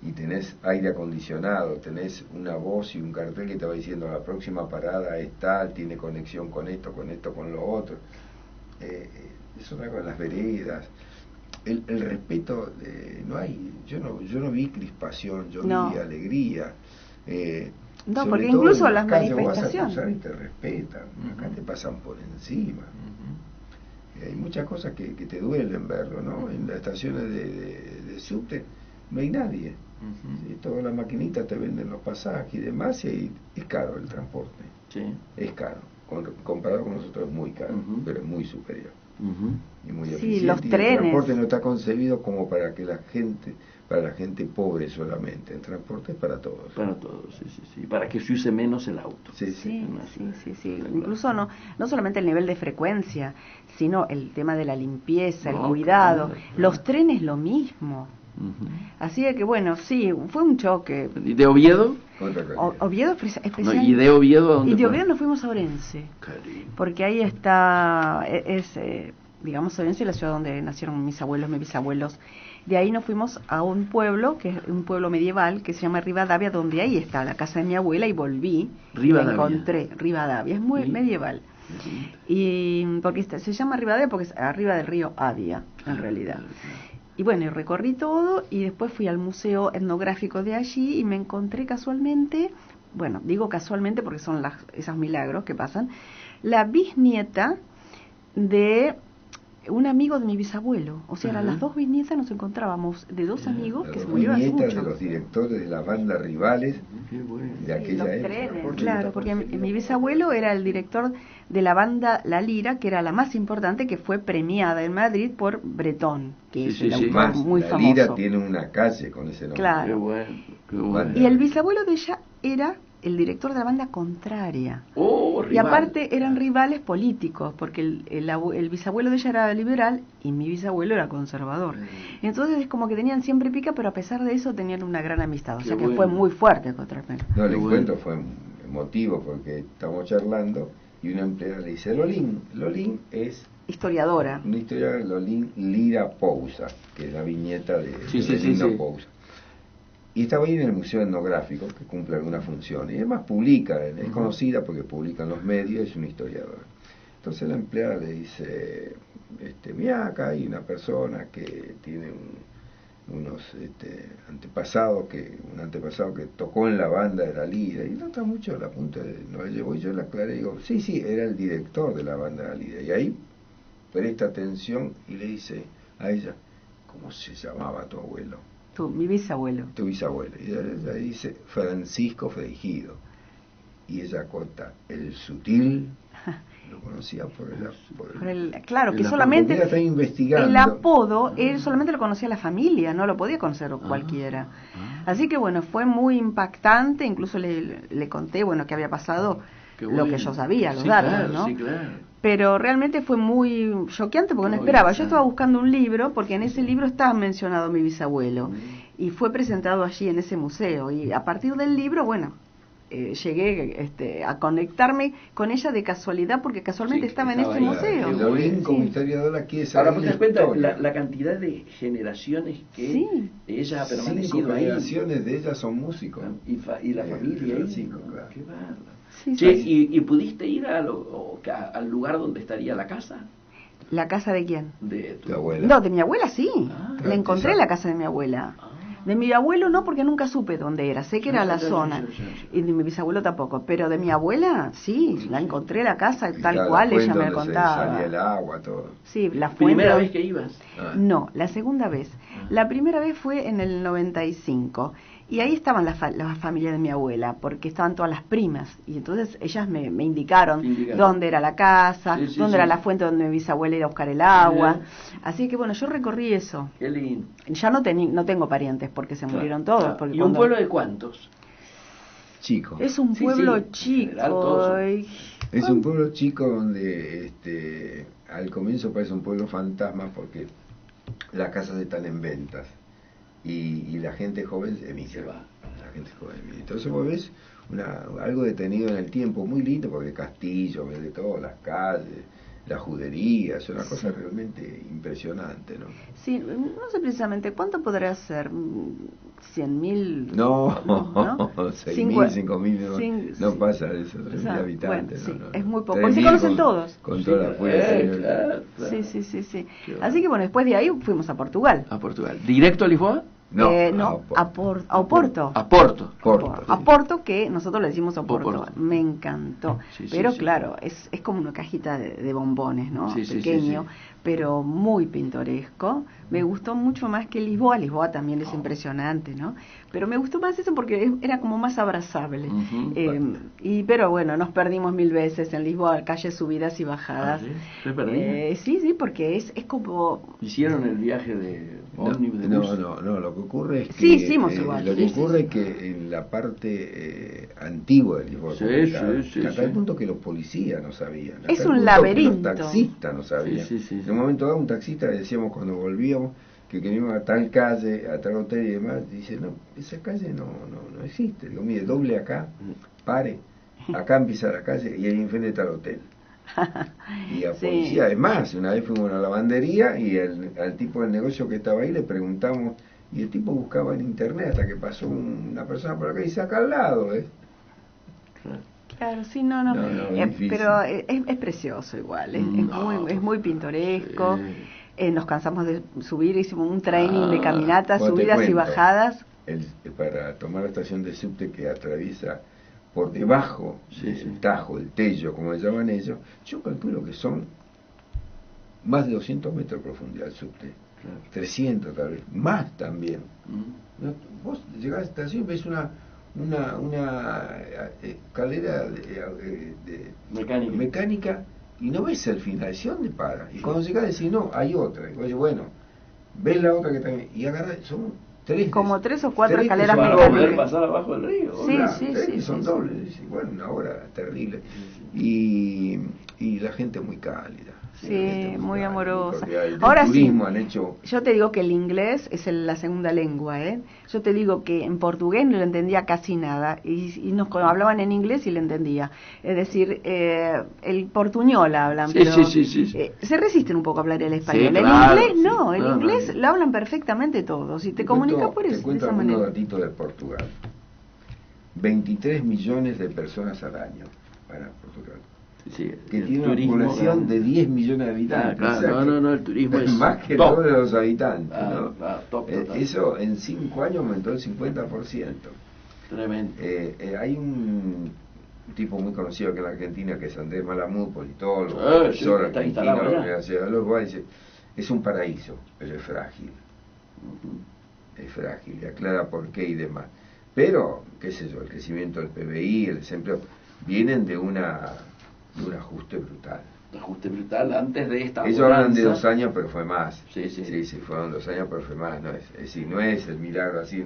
Y tenés aire acondicionado, tenés una voz y un cartel que te va diciendo la próxima parada es tal, tiene conexión con esto, con lo otro. Es una cosa, las veredas, el respeto, no hay, yo no vi crispación, yo vi alegría. No, porque incluso las manifestaciones. Vas a cruzar y te respetan, acá te pasan por encima. Hay muchas cosas que te duelen verlo, ¿no? En las estaciones de subte no hay nadie. ¿Sí? Todas las maquinitas te venden los pasajes y demás, y es caro el transporte. Es caro. Comparado con nosotros es muy caro, pero es muy superior. Y muy eficiente. Los trenes. El transporte no está concebido como para la gente pobre solamente. El transporte es para todos. Para todos, sí. Para que se use menos el auto. Sí. Incluso no solamente el nivel de frecuencia, sino el tema de la limpieza, el cuidado. Claro. Los trenes lo mismo. Así de que bueno, sí, fue un choque. ¿Y de Oviedo? Oviedo especialmente. No, ¿y de Oviedo a dónde? Y de Oviedo nos fuimos a Orense. Porque ahí está, digamos, Orense, la ciudad donde nacieron mis abuelos, mis bisabuelos. De ahí nos fuimos a un pueblo, que es un pueblo medieval, que se llama Rivadavia, donde ahí está la casa de mi abuela, y volví. Rivadavia. Y la encontré, Rivadavia, es muy medieval. Y porque se llama Rivadavia porque es arriba del río Avia, en realidad. Y bueno, recorrí todo y después fui al museo etnográfico de allí y me encontré casualmente, bueno, digo casualmente porque son esos milagros que pasan, la bisnieta de un amigo de mi bisabuelo. O sea, eran las dos bisnietas, nos encontrábamos de dos amigos que se murieron hace mucho. De los directores de las bandas rivales de aquella época. Claro, porque mi bisabuelo era el director de la banda La Lira, que era la más importante, que fue premiada en Madrid por Bretón, que es un autor muy famoso. La Lira tiene una calle con ese nombre. Claro. Qué bueno. Y el bisabuelo de ella era el director de la banda Contraria. Y aparte eran rivales políticos, porque el bisabuelo de ella era liberal y mi bisabuelo era conservador. Entonces es como que tenían siempre pica, pero a pesar de eso tenían una gran amistad. O sea que fue muy fuerte contra él. No, el encuentro fue emotivo porque estábamos charlando y una empleada le dice, Lolín es historiadora. Una historiadora, Lolín Lira Pousa, que es la viñeta de Pousa. Y estaba ahí en el Museo Etnográfico, que cumple alguna función. Y además publica, es conocida porque publica en los medios, es una historiadora. Entonces la empleada le dice, mira, acá hay una persona que tiene unos antepasados, un antepasado que tocó en la banda de La Lira, y nota mucho la punta no la llevó, y yo la aclaré y digo, sí, era el director de la banda de La Lira. Y ahí presta atención y le dice a ella, ¿cómo se llamaba tu abuelo? Mi bisabuelo. Tu bisabuelo. Y ella dice Francisco Freijido. Y ella acota el sutil, lo conocía por el claro, que solamente está investigando. El apodo, él solamente lo conocía la familia, no lo podía conocer cualquiera. Así que bueno, fue muy impactante, incluso le conté, bueno, que había pasado lo que yo sabía, los datos, claro, ¿no? Sí, claro. Pero realmente fue muy choqueante porque no esperaba. Yo estaba buscando un libro, porque en ese libro estaba mencionado mi bisabuelo, y fue presentado allí en ese museo. Y a partir del libro, bueno, llegué a conectarme con ella de casualidad, porque casualmente estaba en ese museo. Lolín, como historiadora, quiere saber. Ahora, ¿te das cuenta la cantidad de generaciones que ella ha permanecido ahí? 5 generaciones de ellas son músicos. Y la familia ahí. Claro. Qué bárbaro. ¿Y pudiste ir al lugar donde estaría la casa? ¿La casa de quién? De tu abuela. No, de mi abuela sí. La encontré en la casa de mi abuela. De mi abuelo no, porque nunca supe dónde era, sé que era la zona, y de mi bisabuelo tampoco, pero de mi abuela, sí, la encontré la casa tal cual, ella me contaba. Salía el agua, todo. Sí, la fuente. ¿Primera vez que ibas? No, la segunda vez. La primera vez fue en el 95. Y ahí estaban las familias de mi abuela, porque estaban todas las primas. Y entonces ellas me indicaron dónde era la casa, dónde era la fuente donde mi bisabuela iba a buscar el agua. Así que bueno, yo recorrí eso. Qué lindo. Ya no tengo parientes porque se murieron todos. Claro. Porque ¿Y un pueblo de cuántos? Chico. Es un pueblo chico. Es un pueblo chico donde al comienzo parece un pueblo fantasma porque las casas están en ventas. Y la gente joven emigra. La gente joven emigra. Entonces vos ves algo detenido en el tiempo, muy lindo, porque el castillo, ves de todo, las calles, la judería, es una cosa realmente impresionante, ¿no? Sí, no sé precisamente, ¿cuánto podrá ser? ¿100.000? No, 6.000, 5.000, no pasa de esos 3.000 habitantes. Bueno, sí, no. Es muy poco, porque se conocen todos. Con toda la fuerza. Claro. Sí. Así que bueno, después de ahí fuimos a Portugal. ¿A Portugal? ¿Directo a Lisboa? No, a Oporto. A Porto. A Porto, que nosotros le decimos Oporto. Oporto. Me encantó. Pero claro, es como una cajita de bombones, ¿no? Pequeño, pero muy pintoresco. Me gustó mucho más que Lisboa. Lisboa también es impresionante, ¿no? Pero me gustó más eso porque era como más abrazable. Pero bueno, nos perdimos 1000 veces en Lisboa, calles subidas y bajadas. ¿Se perdieron? Sí, porque es como... ¿Hicieron el viaje de ómnibus? No, lo que ocurre es que... Sí, hicimos igual. Lo que ocurre es que en la parte antigua de Lisboa, hasta el punto que los policías no sabían. Es un laberinto. Los taxistas no sabían. En un momento dado, un taxista le decíamos cuando volvíamos que queríamos a tal calle, a tal hotel y demás, dice, no, esa calle no existe. Digo, mire, doble acá, pare, acá empieza la calle y ahí enfrente está el hotel. Y a policía, además, una vez fuimos a una lavandería y al tipo del negocio que estaba ahí le preguntamos, y el tipo buscaba en internet hasta que pasó una persona por acá y saca al lado, Claro, sí, no, pero es precioso igual, es muy pintoresco. Nos cansamos de subir, hicimos un training de caminatas, subidas y bajadas. Para tomar la estación de subte que atraviesa por debajo del Tajo, el Tello, como le llaman ellos, yo calculo que son más de 200 metros de profundidad el subte, 300 tal vez, más también. Vos llegás a la estación y ves una escalera mecánica y no ves el final, ¿sí dónde para? Y cuando llegás decís, no, hay otra. Y vos, bueno, ves la otra que también, y agarrás, son como 3 o 4 escaleras mecánicas. Poder pasar abajo del río. Sí, son dobles. Bueno, una hora terrible. Y la gente muy cálida. Sí, muy amorosa. Ahora turismo han hecho... Yo te digo que el inglés es la segunda lengua, ¿eh? Yo te digo que en portugués no le entendía casi nada y nos hablaban en inglés y le entendía. Es decir, el portuñol hablan, pero se resisten un poco a hablar el español. Sí, claro, el inglés no, el inglés lo hablan perfectamente todos y te comunicas por eso. Te cuento algunos datitos de Portugal. 23 millones de personas al año para Portugal. Que tiene una población de 10 millones de habitantes. Claro, el turismo es más que todos los habitantes. Top. Eso en 5 años aumentó el 50%. Tremendo. Hay un tipo muy conocido que en la Argentina, que es Andrés Malamud, politólogo, profesor argentino de la Universidad de los Uruguay, dice, es un paraíso, pero es frágil. Es frágil, y aclara por qué y demás. Pero, qué sé yo, el crecimiento del PBI, el desempleo, vienen de un ajuste brutal. Ajuste brutal antes de esta ellos hablan de 2 años, pero fue más. Sí, fueron 2 años, pero fue más. No es el milagro así,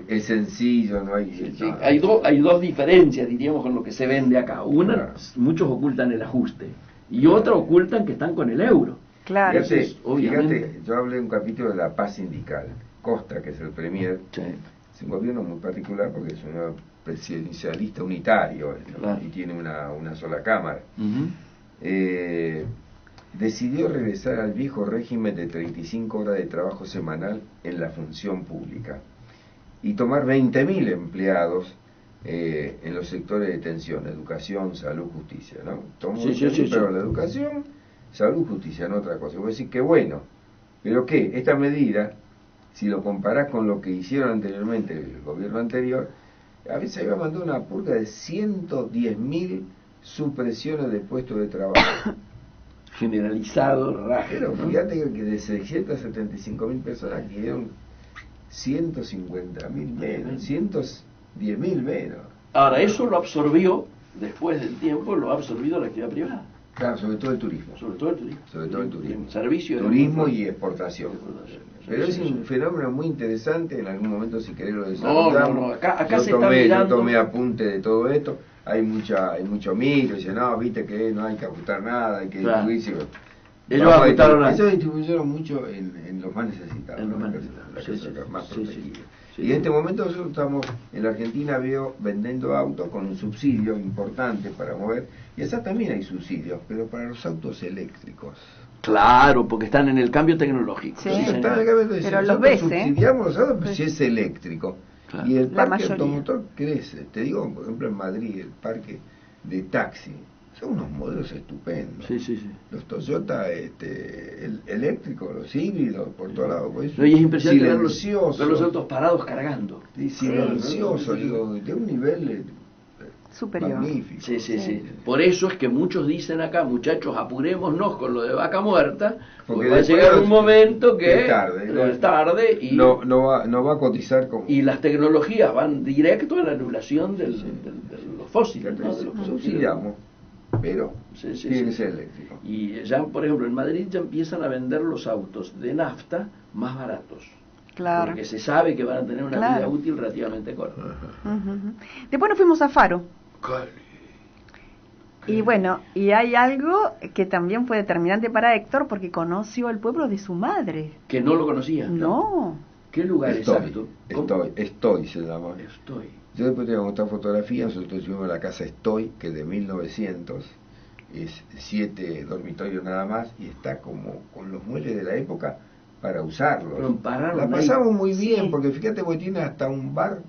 es sencillo, no hay... Hay dos diferencias, diríamos, con lo que se vende acá. Una, muchos ocultan el ajuste, y otra ocultan que están con el euro. Claro. Fíjate, yo hablé de un capítulo de la paz sindical. Costa, que es el premier, es un gobierno muy particular porque es un presidencialista unitario, y tiene una sola cámara. Decidió regresar al viejo régimen de 35 horas de trabajo semanal en la función pública y tomar 20.000 empleados en los sectores de tensión, educación, salud, justicia, ¿no? Pero la educación, salud, justicia, no otra cosa. Voy a decir que bueno, pero ¿qué? Esta medida si lo comparás con lo que hicieron anteriormente el gobierno anterior, a veces había mandado una purga de 110.000 supresiones de puestos de trabajo. Generalizado, rápido. Pero fíjate que de 675.000 personas quedaron 150.000 menos, 110.000 menos. Ahora, eso lo absorbió, después del tiempo, lo ha absorbido la actividad privada. Claro, sobre todo el turismo. Sobre todo el turismo. Sobre todo el turismo. Servicio. Turismo y exportación. Pero es un fenómeno muy interesante, en algún momento si querés lo desarrollamos. No, acá yo se está mirando. Yo tomé apunte de todo esto, hay mucho mito, dice, no, viste que no hay que ajustar nada, hay que distribuirse. Ellos ajustaron eso distribuyeron mucho en los más necesitados, en los más necesitados, más protegidos. Y en este momento nosotros estamos en la Argentina, veo, vendiendo autos con un subsidio importante para mover, y allá también hay subsidios, pero para los autos eléctricos. Claro, porque están en el cambio tecnológico. Sí, están en el cambio tecnológico. Pero los ves, subsidiamos los autos, pero si es eléctrico. Claro. Y el La parque mayoría. automotor crece. Te digo, por ejemplo, en Madrid, el parque de taxi, son unos modelos estupendos. Sí. Los Toyota eléctricos, los híbridos, por todos lados. Pues, No, y es impresionante ver los autos parados cargando. Silencioso, digo, de un nivel superior. magnífico. Sí. Por eso es que muchos dicen acá, muchachos, apurémonos con lo de Vaca Muerta, porque va a después llegar un momento que es tarde y no va a cotizar como... Y las tecnologías van directo a la anulación de los fósiles, ¿no? De los subsidiamos, pero tiene que ser eléctrico. Y ya, por ejemplo, en Madrid ya empiezan a vender los autos de nafta más baratos. Claro. Porque se sabe que van a tener una vida útil relativamente corta. Después nos fuimos a Faro. Y bueno, y hay algo que también fue determinante para Héctor, porque conoció el pueblo de su madre. Que no lo conocía. No. ¿Qué lugar exacto? Estoy se llama. Estoy. Yo después te voy a mostrar fotografías. Nosotros estuvimos en la casa Estoy, que es de 1900, es 7 dormitorios nada más, y está como con los muebles de la época para usarlos. La pasamos muy bien, porque fíjate, porque tiene hasta un bar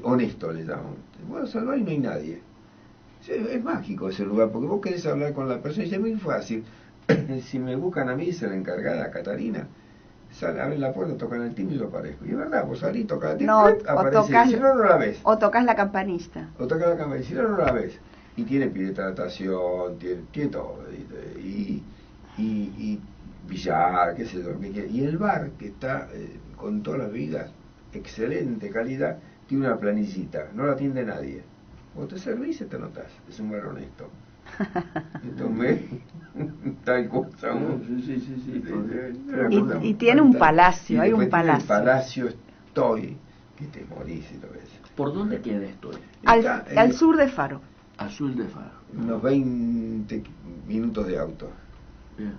honesto, le llaman. Bueno, al bar y no hay nadie. Es mágico ese lugar, porque vos querés hablar con la persona y es muy fácil. Si me buscan a mí, dice la encargada, Catarina, abren la puerta, tocan el timbre y yo aparezco. Y es verdad, vos salís, tocas el timbre, aparece. Si no la ves. O tocas la campanista. O tocas la campanista, si no la ves. Y tiene hidratación, tiene todo. Y billar, qué sé yo. Y el bar, que está con todas las bebidas, excelente calidad, tiene una planillita, no la atiende nadie. Vos te servís y te notás, es un bar honesto. Tomé tal cosa. Y tiene un palacio, hay un palacio. El palacio Estoy, que te morís si lo ves. ¿Por dónde queda Estoy? Al sur de Faro. Al sur de Faro. Unos 20 minutos de auto. Bien.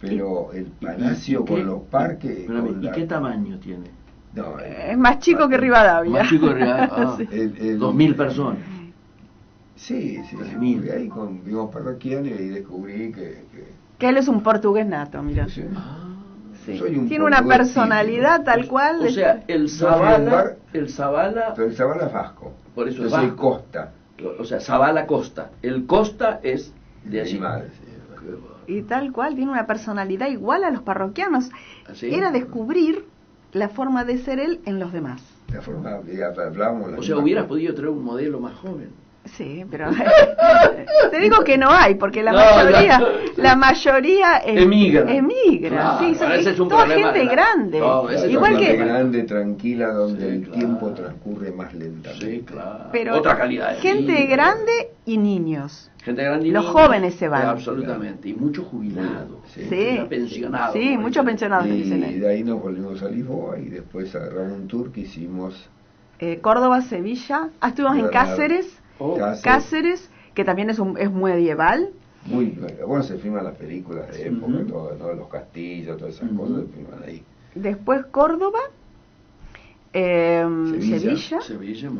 Pero el palacio con los parques... ¿Y qué tamaño tiene? No, es más chico que Rivadavia. Más chico que Rivadavia. 2.000 personas. Sí. Porque ahí vimos parroquianos y ahí descubrí que él es un portugués nato, mira. Sí. Tiene una personalidad tal cual. O sea, el Zavala. Pero el Zavala es vasco. Por eso es vasco. Costa. O sea, Zavala Costa. El Costa es de allí. Y tal cual, tiene una personalidad igual a los parroquianos. ¿Sí? Era descubrir la forma de ser él en los demás. La forma, hablamos. O sea, hubieras podido traer un modelo más joven. Sí, pero te digo que no hay, porque la mayoría emigra. Claro, sí, ese es un toda problema gente grande. Igual que grande, tranquila, donde el tiempo transcurre más lentamente. Sí, claro. Pero otra calidad de gente vida. grande y niños. Gente grande y los niños, jóvenes se van. Absolutamente, y muchos jubilados. Pensionados. Sí, muchos pensionados. Y de ahí nos volvimos a Lisboa y después agarramos un tour que hicimos Córdoba, Sevilla. Estuvimos en Cáceres. Cáceres, que también es medieval. Muy bueno, se filman las películas de época, todo, los castillos, todas esas cosas se filman ahí. Después Córdoba, Sevilla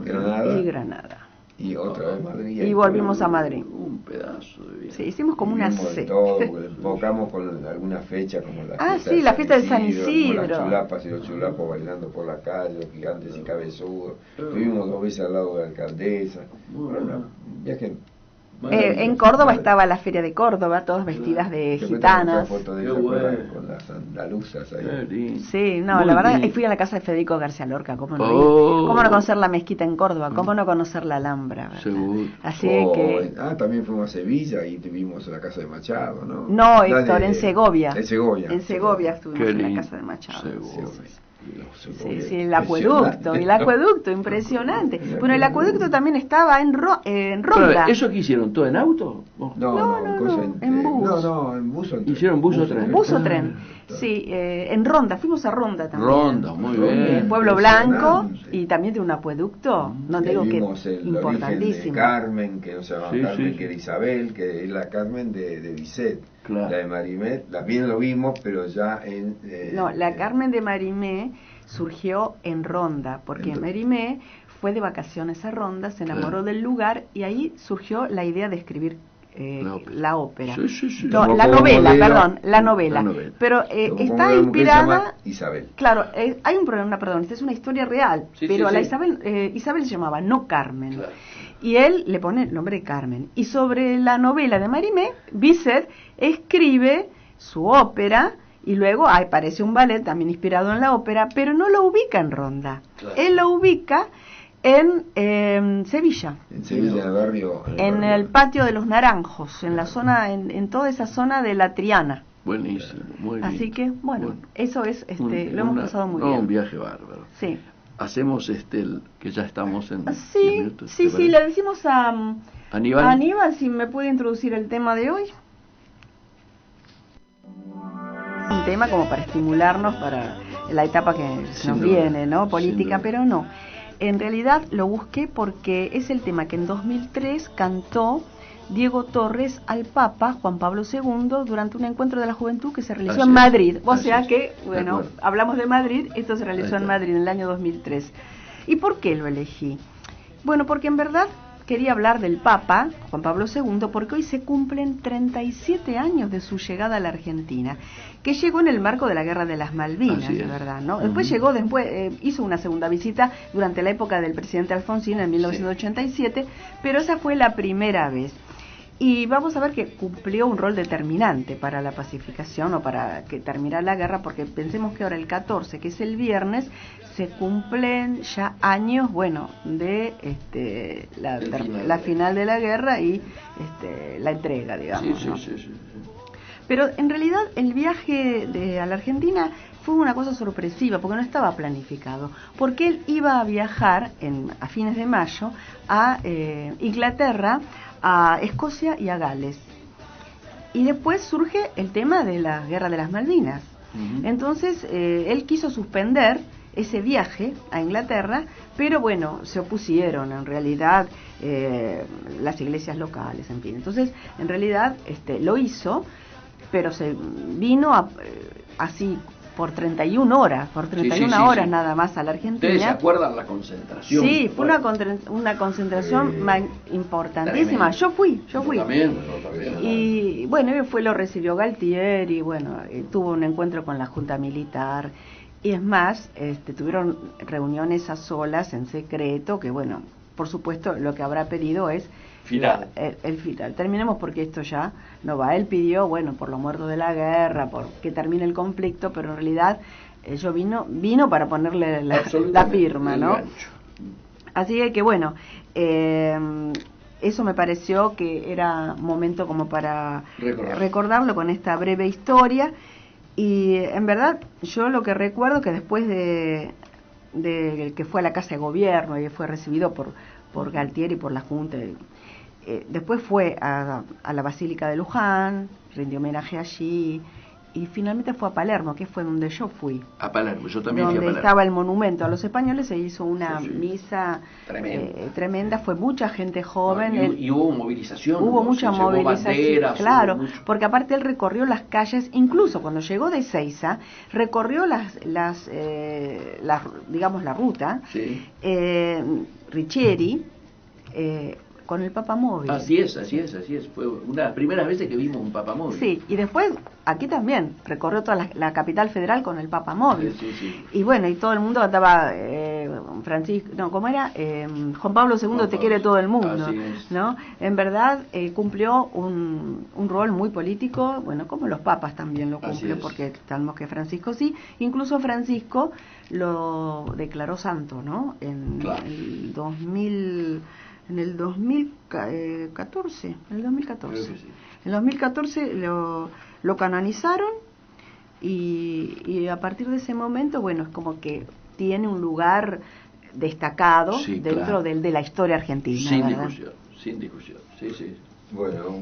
Granada. Y Granada. Y otra vez Madrid. Y volvimos a Madrid. Un pedazo de vida. Sí, hicimos como una enfocamos con alguna fecha como la fiesta de San Isidro. Las chulapas y los chulapos bailando por la calle, los gigantes y cabezudos. Estuvimos 2 veces al lado de la alcaldesa. Un viaje En Córdoba estaba la Feria de Córdoba, todas vestidas de gitanas. Foto de ella con las andaluzas ahí. Sí, no, Muy la verdad, bien. fui a la casa de Federico García Lorca, ¿cómo no ir? Oh. ¿Cómo no conocer la mezquita en Córdoba? ¿Cómo no conocer la Alhambra? ¿verdad? Seguro. Así que... También fuimos a Sevilla y tuvimos la casa de Machado, ¿no? No, Héctor, en Segovia. En Segovia. En Segovia estuvimos Qué en la lindo. casa de Machado. Segovia. Sí, sí, el acueducto, impresionante. Bueno, el acueducto también estaba en Ronda. Pero, ¿eso que hicieron? ¿Todo en auto? No, en bus. No, en bus o en tren. ¿Hicieron bus o tren? Bus o tren. Sí, en Ronda, fuimos a Ronda también. Ronda, muy bien. Pueblo Blanco y también de un acueducto, no digo que vimos el origen de importantísimo. Carmen, que no se llamaba Sí, Carmen, sí. que era Isabel, que es la Carmen de Bizet. Claro. La de Marimé, también lo vimos, pero ya en... No, la Carmen de Marimé surgió en Ronda, porque Marimé fue de vacaciones a Ronda, se enamoró del lugar y ahí surgió la idea de escribir la ópera. Sí, sí, sí. No, Como la novela, modelo, perdón, la novela. Pero está inspirada... Isabel. Claro, hay un problema, perdón, esta es una historia real, Sí, pero sí, a la sí. Isabel se llamaba, no Carmen. Claro. Y él le pone el nombre de Carmen. Y sobre la novela de Marimé, Bizet escribe su ópera y luego aparece un ballet también inspirado en la ópera, pero no lo ubica en Ronda. Claro. Él lo ubica en Sevilla. En Sevilla, en el barrio... En el patio de los Naranjos, en la zona, en toda esa zona de la Triana. Buenísimo, muy bien. Así que, bueno, eso es, lo hemos pasado muy bien. Un viaje bárbaro. Sí. Hacemos que ya estamos en 10 Sí, minutos. sí, ¿te sí, parece? le decimos a Aníbal. Aníbal si me puede introducir el tema de hoy. Un tema como para estimularnos para la etapa que Sin nos duda, viene, ¿no? sin Política, duda. pero no. En realidad lo busqué porque es el tema que en 2003 cantó Diego Torres al Papa Juan Pablo II durante un encuentro de la juventud que se realizó Así en es, Madrid. O así sea es. que, De bueno, acuerdo. hablamos de Madrid, esto se Ahí realizó está. en Madrid en el año 2003. ¿Y por qué lo elegí? Bueno, porque en verdad quería hablar del Papa Juan Pablo II porque hoy se cumplen 37 años de su llegada a la Argentina, que llegó en el marco de la Guerra de las Malvinas, Así de es. verdad, ¿no? Después llegó, hizo una segunda visita durante la época del presidente Alfonsín en 1987, pero esa fue la primera vez. Y vamos a ver que cumplió un rol determinante para la pacificación o para que terminara la guerra, porque pensemos que ahora el 14, que es el viernes, se cumplen ya años, bueno, de la final de la guerra y la entrega, digamos. Sí, ¿no? sí, sí, sí. Pero en realidad el viaje a la Argentina fue una cosa sorpresiva, porque no estaba planificado, porque él iba a viajar a fines de mayo a Inglaterra, a Escocia y a Gales. Y después surge el tema de la Guerra de las Malvinas. Entonces él quiso suspender ese viaje a Inglaterra, pero bueno, se opusieron en realidad las iglesias locales, en fin. Entonces, en realidad lo hizo, pero se vino así por 31 horas, Sí. nada más a la Argentina. ¿Ustedes se acuerdan la concentración? Sí, fue una concentración importantísima. Tremendo. Yo fui. Yo también. Y bueno, lo recibió Galtieri, y bueno, tuvo un encuentro con la Junta Militar. Y es más, tuvieron reuniones a solas, en secreto, que bueno, por supuesto lo que habrá pedido es Final. el final. Terminemos porque esto ya no va. Él pidió, bueno, por los muertos de la guerra, por que termine el conflicto, pero en realidad ellos vino para ponerle la firma, el ¿no? gancho. Así que bueno, eso me pareció que era momento como para recordarlo con esta breve historia. Y en verdad yo lo que recuerdo que después de que fue a la Casa de Gobierno y fue recibido por Galtieri y por la Junta, después fue a la Basílica de Luján, rindió homenaje allí, y finalmente fue a Palermo, que fue donde yo fui. A Palermo, yo también fui a Donde Palermo. estaba el monumento a los españoles, se hizo una misa tremenda, fue mucha gente joven. Y hubo movilización. Hubo mucha se llevó movilización, banderas, claro, hubo mucho. porque aparte él recorrió las calles, incluso cuando llegó de Ezeiza, recorrió digamos la ruta, Sí. Riccieri, con el papamóvil. Así es. Fue una de las primeras veces que vimos un papamóvil. Sí, y después aquí también recorrió toda la capital federal con el papamóvil. Sí. Y bueno, y todo el mundo cantaba Francisco, no, ¿cómo era? Juan Pablo II te quiere todo el mundo. Así es. ¿No? En verdad cumplió un rol muy político, bueno, como los papas también lo cumplen, porque sabemos que Francisco sí, incluso Francisco lo declaró santo, ¿no? En el 2000, en el 2014, en el 2014. Sí. En el 2014 lo canonizaron y a partir de ese momento, bueno, es como que tiene un lugar destacado dentro de la historia argentina. Sin discusión. Sí. Bueno,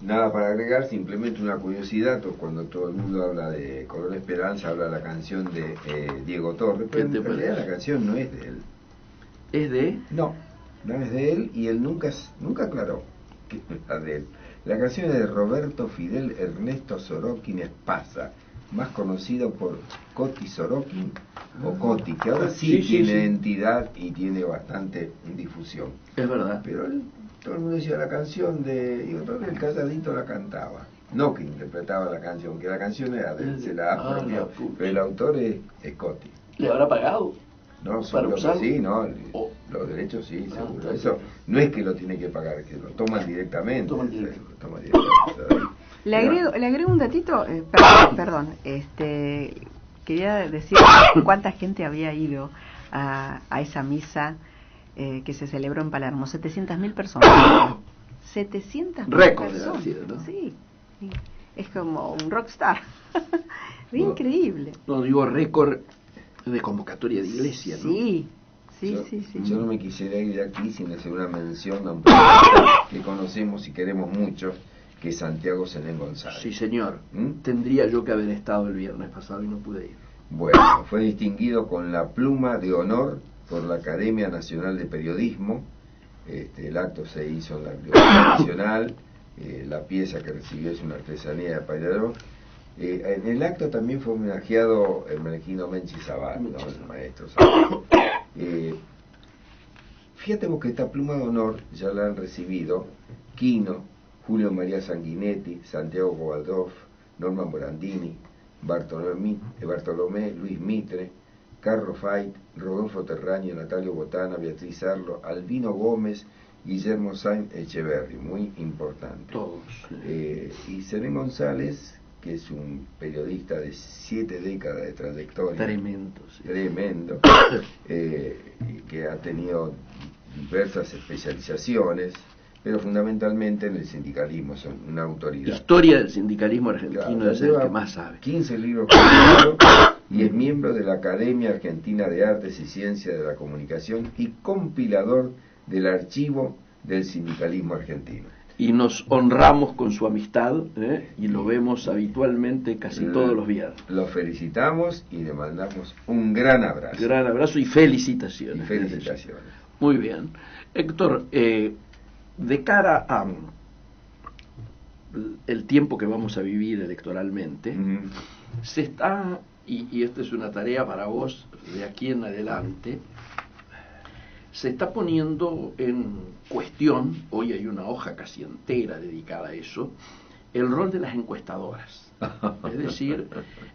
nada para agregar, simplemente una curiosidad. Cuando todo el mundo habla de Color Esperanza, habla de la canción de Diego Torres, pero en realidad la canción no es de él. ¿Es de? No es de él, y él nunca aclaró que era de él. La canción es de Roberto Fidel Ernesto Sorokin Espasa, más conocido por Coti Sorokin o Coti, que ahora sí tiene entidad y tiene bastante difusión. Es verdad. Pero todo el mundo decía la canción de Diego Torres, el calladito la cantaba. No que interpretaba la canción, que la canción era de él, se la apropió, pero el autor es Coti. ¿Le habrá pagado? No, seguro que sí, no, los derechos sí, seguro. Eso no es que lo tiene que pagar, que lo toman directamente. Le agrego un datito, perdón, quería decir cuánta gente había ido a esa misa que se celebró en Palermo. 700.000 personas. 700.000 récord personas. ¿no? Sí, es como un rockstar. Increíble. No digo récord de convocatoria de iglesia, ¿no? Sí. Yo no me quisiera ir de aquí sin hacer una mención a un que conocemos y queremos mucho, que es Santiago Zenén González. Sí, señor. Tendría yo que haber estado el viernes pasado y no pude ir. Bueno, fue distinguido con la pluma de honor por la Academia Nacional de Periodismo. El acto se hizo en la Biblioteca Nacional. La pieza que recibió es una artesanía de Palermo. En el acto también fue homenajeado Hermenegildo Menchi Zaval, ¿no? El maestro Zaval. Fíjate vos que esta pluma de honor ya la han recibido Quino, Julio María Sanguinetti, Santiago Gobaldov, Norma Morandini, Bartolomé Luis Mitre, Carlo Fait, Rodolfo Terraño, Natalio Botana, Beatriz Arlo, Albino Gómez, Guillermo Sainz Echeverri, muy importante. Todos. Y Zenén González, que es un periodista de 7 décadas de trayectoria. Tremendo. Que ha tenido diversas especializaciones, pero fundamentalmente en el sindicalismo, son una autoridad. Historia del sindicalismo argentino, es el que más sabe. 15 libros y es miembro de la Academia Argentina de Artes y Ciencias de la Comunicación y compilador del archivo del sindicalismo argentino. Y nos honramos con su amistad, y lo vemos habitualmente casi todos los viernes. Lo felicitamos y le mandamos un gran abrazo. Gran abrazo y felicitaciones. Muy bien. Héctor, de cara a el tiempo que vamos a vivir electoralmente, se está, y esta es una tarea para vos de aquí en adelante, se está poniendo en cuestión, hoy hay una hoja casi entera dedicada a eso, el rol de las encuestadoras. Es decir,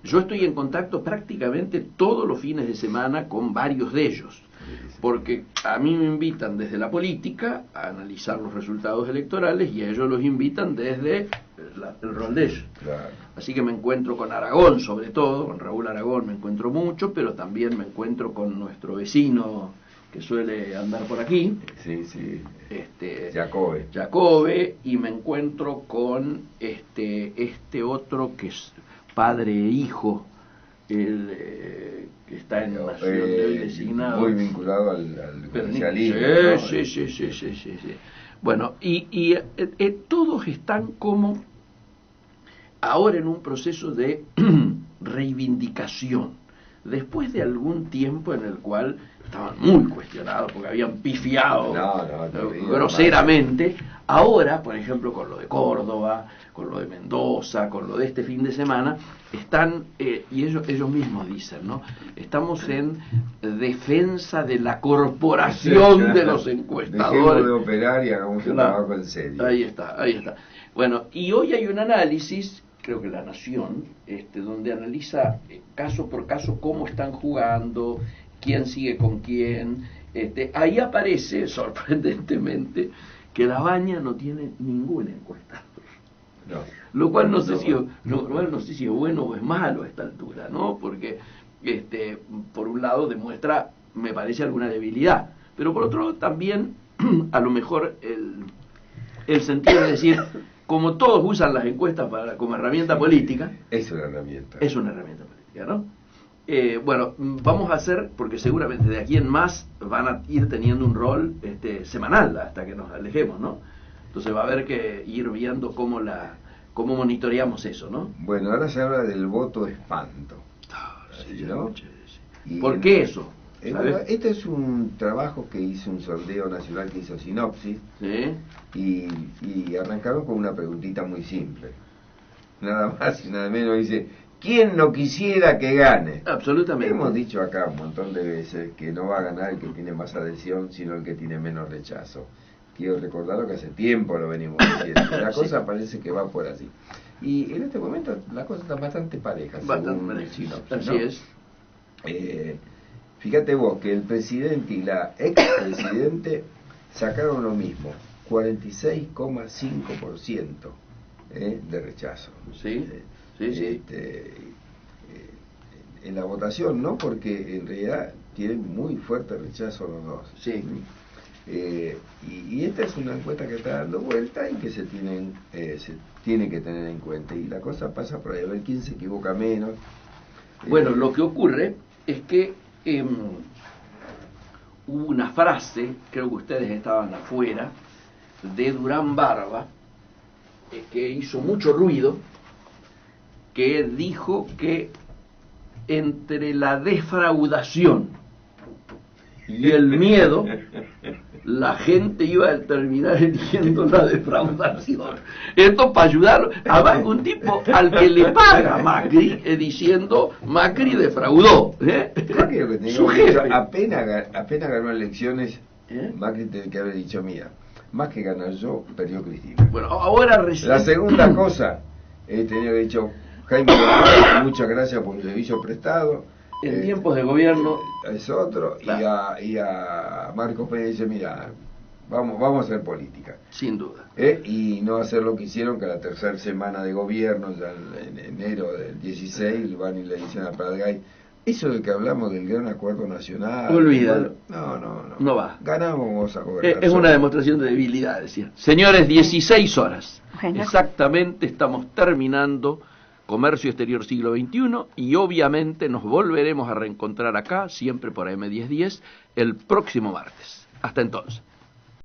yo estoy en contacto prácticamente todos los fines de semana con varios de ellos, porque a mí me invitan desde la política a analizar los resultados electorales y a ellos los invitan desde el rol de ellos. Claro. Así que me encuentro con Aragón, sobre todo, con Raúl Aragón me encuentro mucho, pero también me encuentro con nuestro vecino que suele andar por aquí, Jacobe, y me encuentro con este otro que es padre e hijo, que está en Nación de hoy designado, muy vinculado al judicialismo, ¿no? Sí. Bueno, y todos están como ahora en un proceso de reivindicación después de algún tiempo en el cual estaban muy cuestionados porque habían pifiado groseramente. Ahora, por ejemplo, con lo de Córdoba, con lo de Mendoza, con lo de este fin de semana, están, y ellos mismos dicen, ¿no? Estamos en defensa de la corporación de los encuestadores. Dejemos de operar y hagamos un trabajo en serio. Ahí está. Bueno, y hoy hay un análisis, creo que La Nación, donde analiza caso por caso cómo están jugando, quién sigue con quién. Ahí aparece, sorprendentemente, que La Baña no tiene ningún encuestador. No. Lo cual no sé si es bueno o es malo a esta altura, ¿no? Porque por un lado demuestra, me parece, alguna debilidad, pero por otro lado también a lo mejor el sentido de decir, como todos usan las encuestas como herramienta política, es una herramienta política, ¿no? Bueno, vamos a hacer, porque seguramente de aquí en más van a ir teniendo un rol semanal hasta que nos alejemos, ¿no? Entonces va a haber que ir viendo cómo monitoreamos eso, ¿no? Bueno, ahora se habla del voto espanto. Sí, ¿no? Sí. ¿Por qué eso? Este es un trabajo que hizo un sondeo nacional que hizo Sinopsis, ¿sí? y arrancaron con una preguntita muy simple. Nada más y nada menos, dice: ¿quién no quisiera que gane? Absolutamente. Hemos dicho acá un montón de veces que no va a ganar el que tiene más adhesión, sino el que tiene menos rechazo. Quiero recordarlo que hace tiempo lo venimos diciendo. La cosa parece que va por así. Y en este momento la cosa está bastante pareja. Bastante pareja. Sinopsis, ¿no? Así es. Fíjate vos que el presidente y la expresidente sacaron lo mismo, 46,5% de rechazo. Sí, sí. En la votación, ¿no? Porque en realidad tienen muy fuerte rechazo los dos. Sí. Y esta es una encuesta que está dando vuelta y que se tiene que tener en cuenta. Y la cosa pasa por ahí, a ver quién se equivoca menos. Bueno, lo que ocurre es que hubo una frase, creo que ustedes estaban afuera, de Durán Barba, que hizo mucho ruido, que dijo que entre la defraudación y el miedo, la gente iba a terminar eligiendo la defraudación. Esto para ayudar a un tipo al que le paga Macri, diciendo Macri defraudó. Macri, lo que tenía que decir, apenas ganó elecciones, Macri tenía que haber dicho: mira, más que ganar yo, perdió Cristina. Bueno, ahora recién... La segunda cosa, tenía que haber dicho: Jaime, muchas gracias por el servicio prestado. En tiempos de gobierno es otro, claro. y a Marcos Peña dice: mira, vamos a hacer política. Sin duda. Y no hacer lo que hicieron, que la tercera semana de gobierno, ya en enero del 16, van y le dicen a Pratgay: eso de que hablamos del gran acuerdo nacional... Olvídalo. No va. Ganamos a gobernar. Es una demostración de debilidad, decía. Señores, 16 horas. Bueno. Exactamente, estamos terminando Comercio Exterior Siglo XXI, y obviamente nos volveremos a reencontrar acá, siempre por AM1010, el próximo martes. Hasta entonces.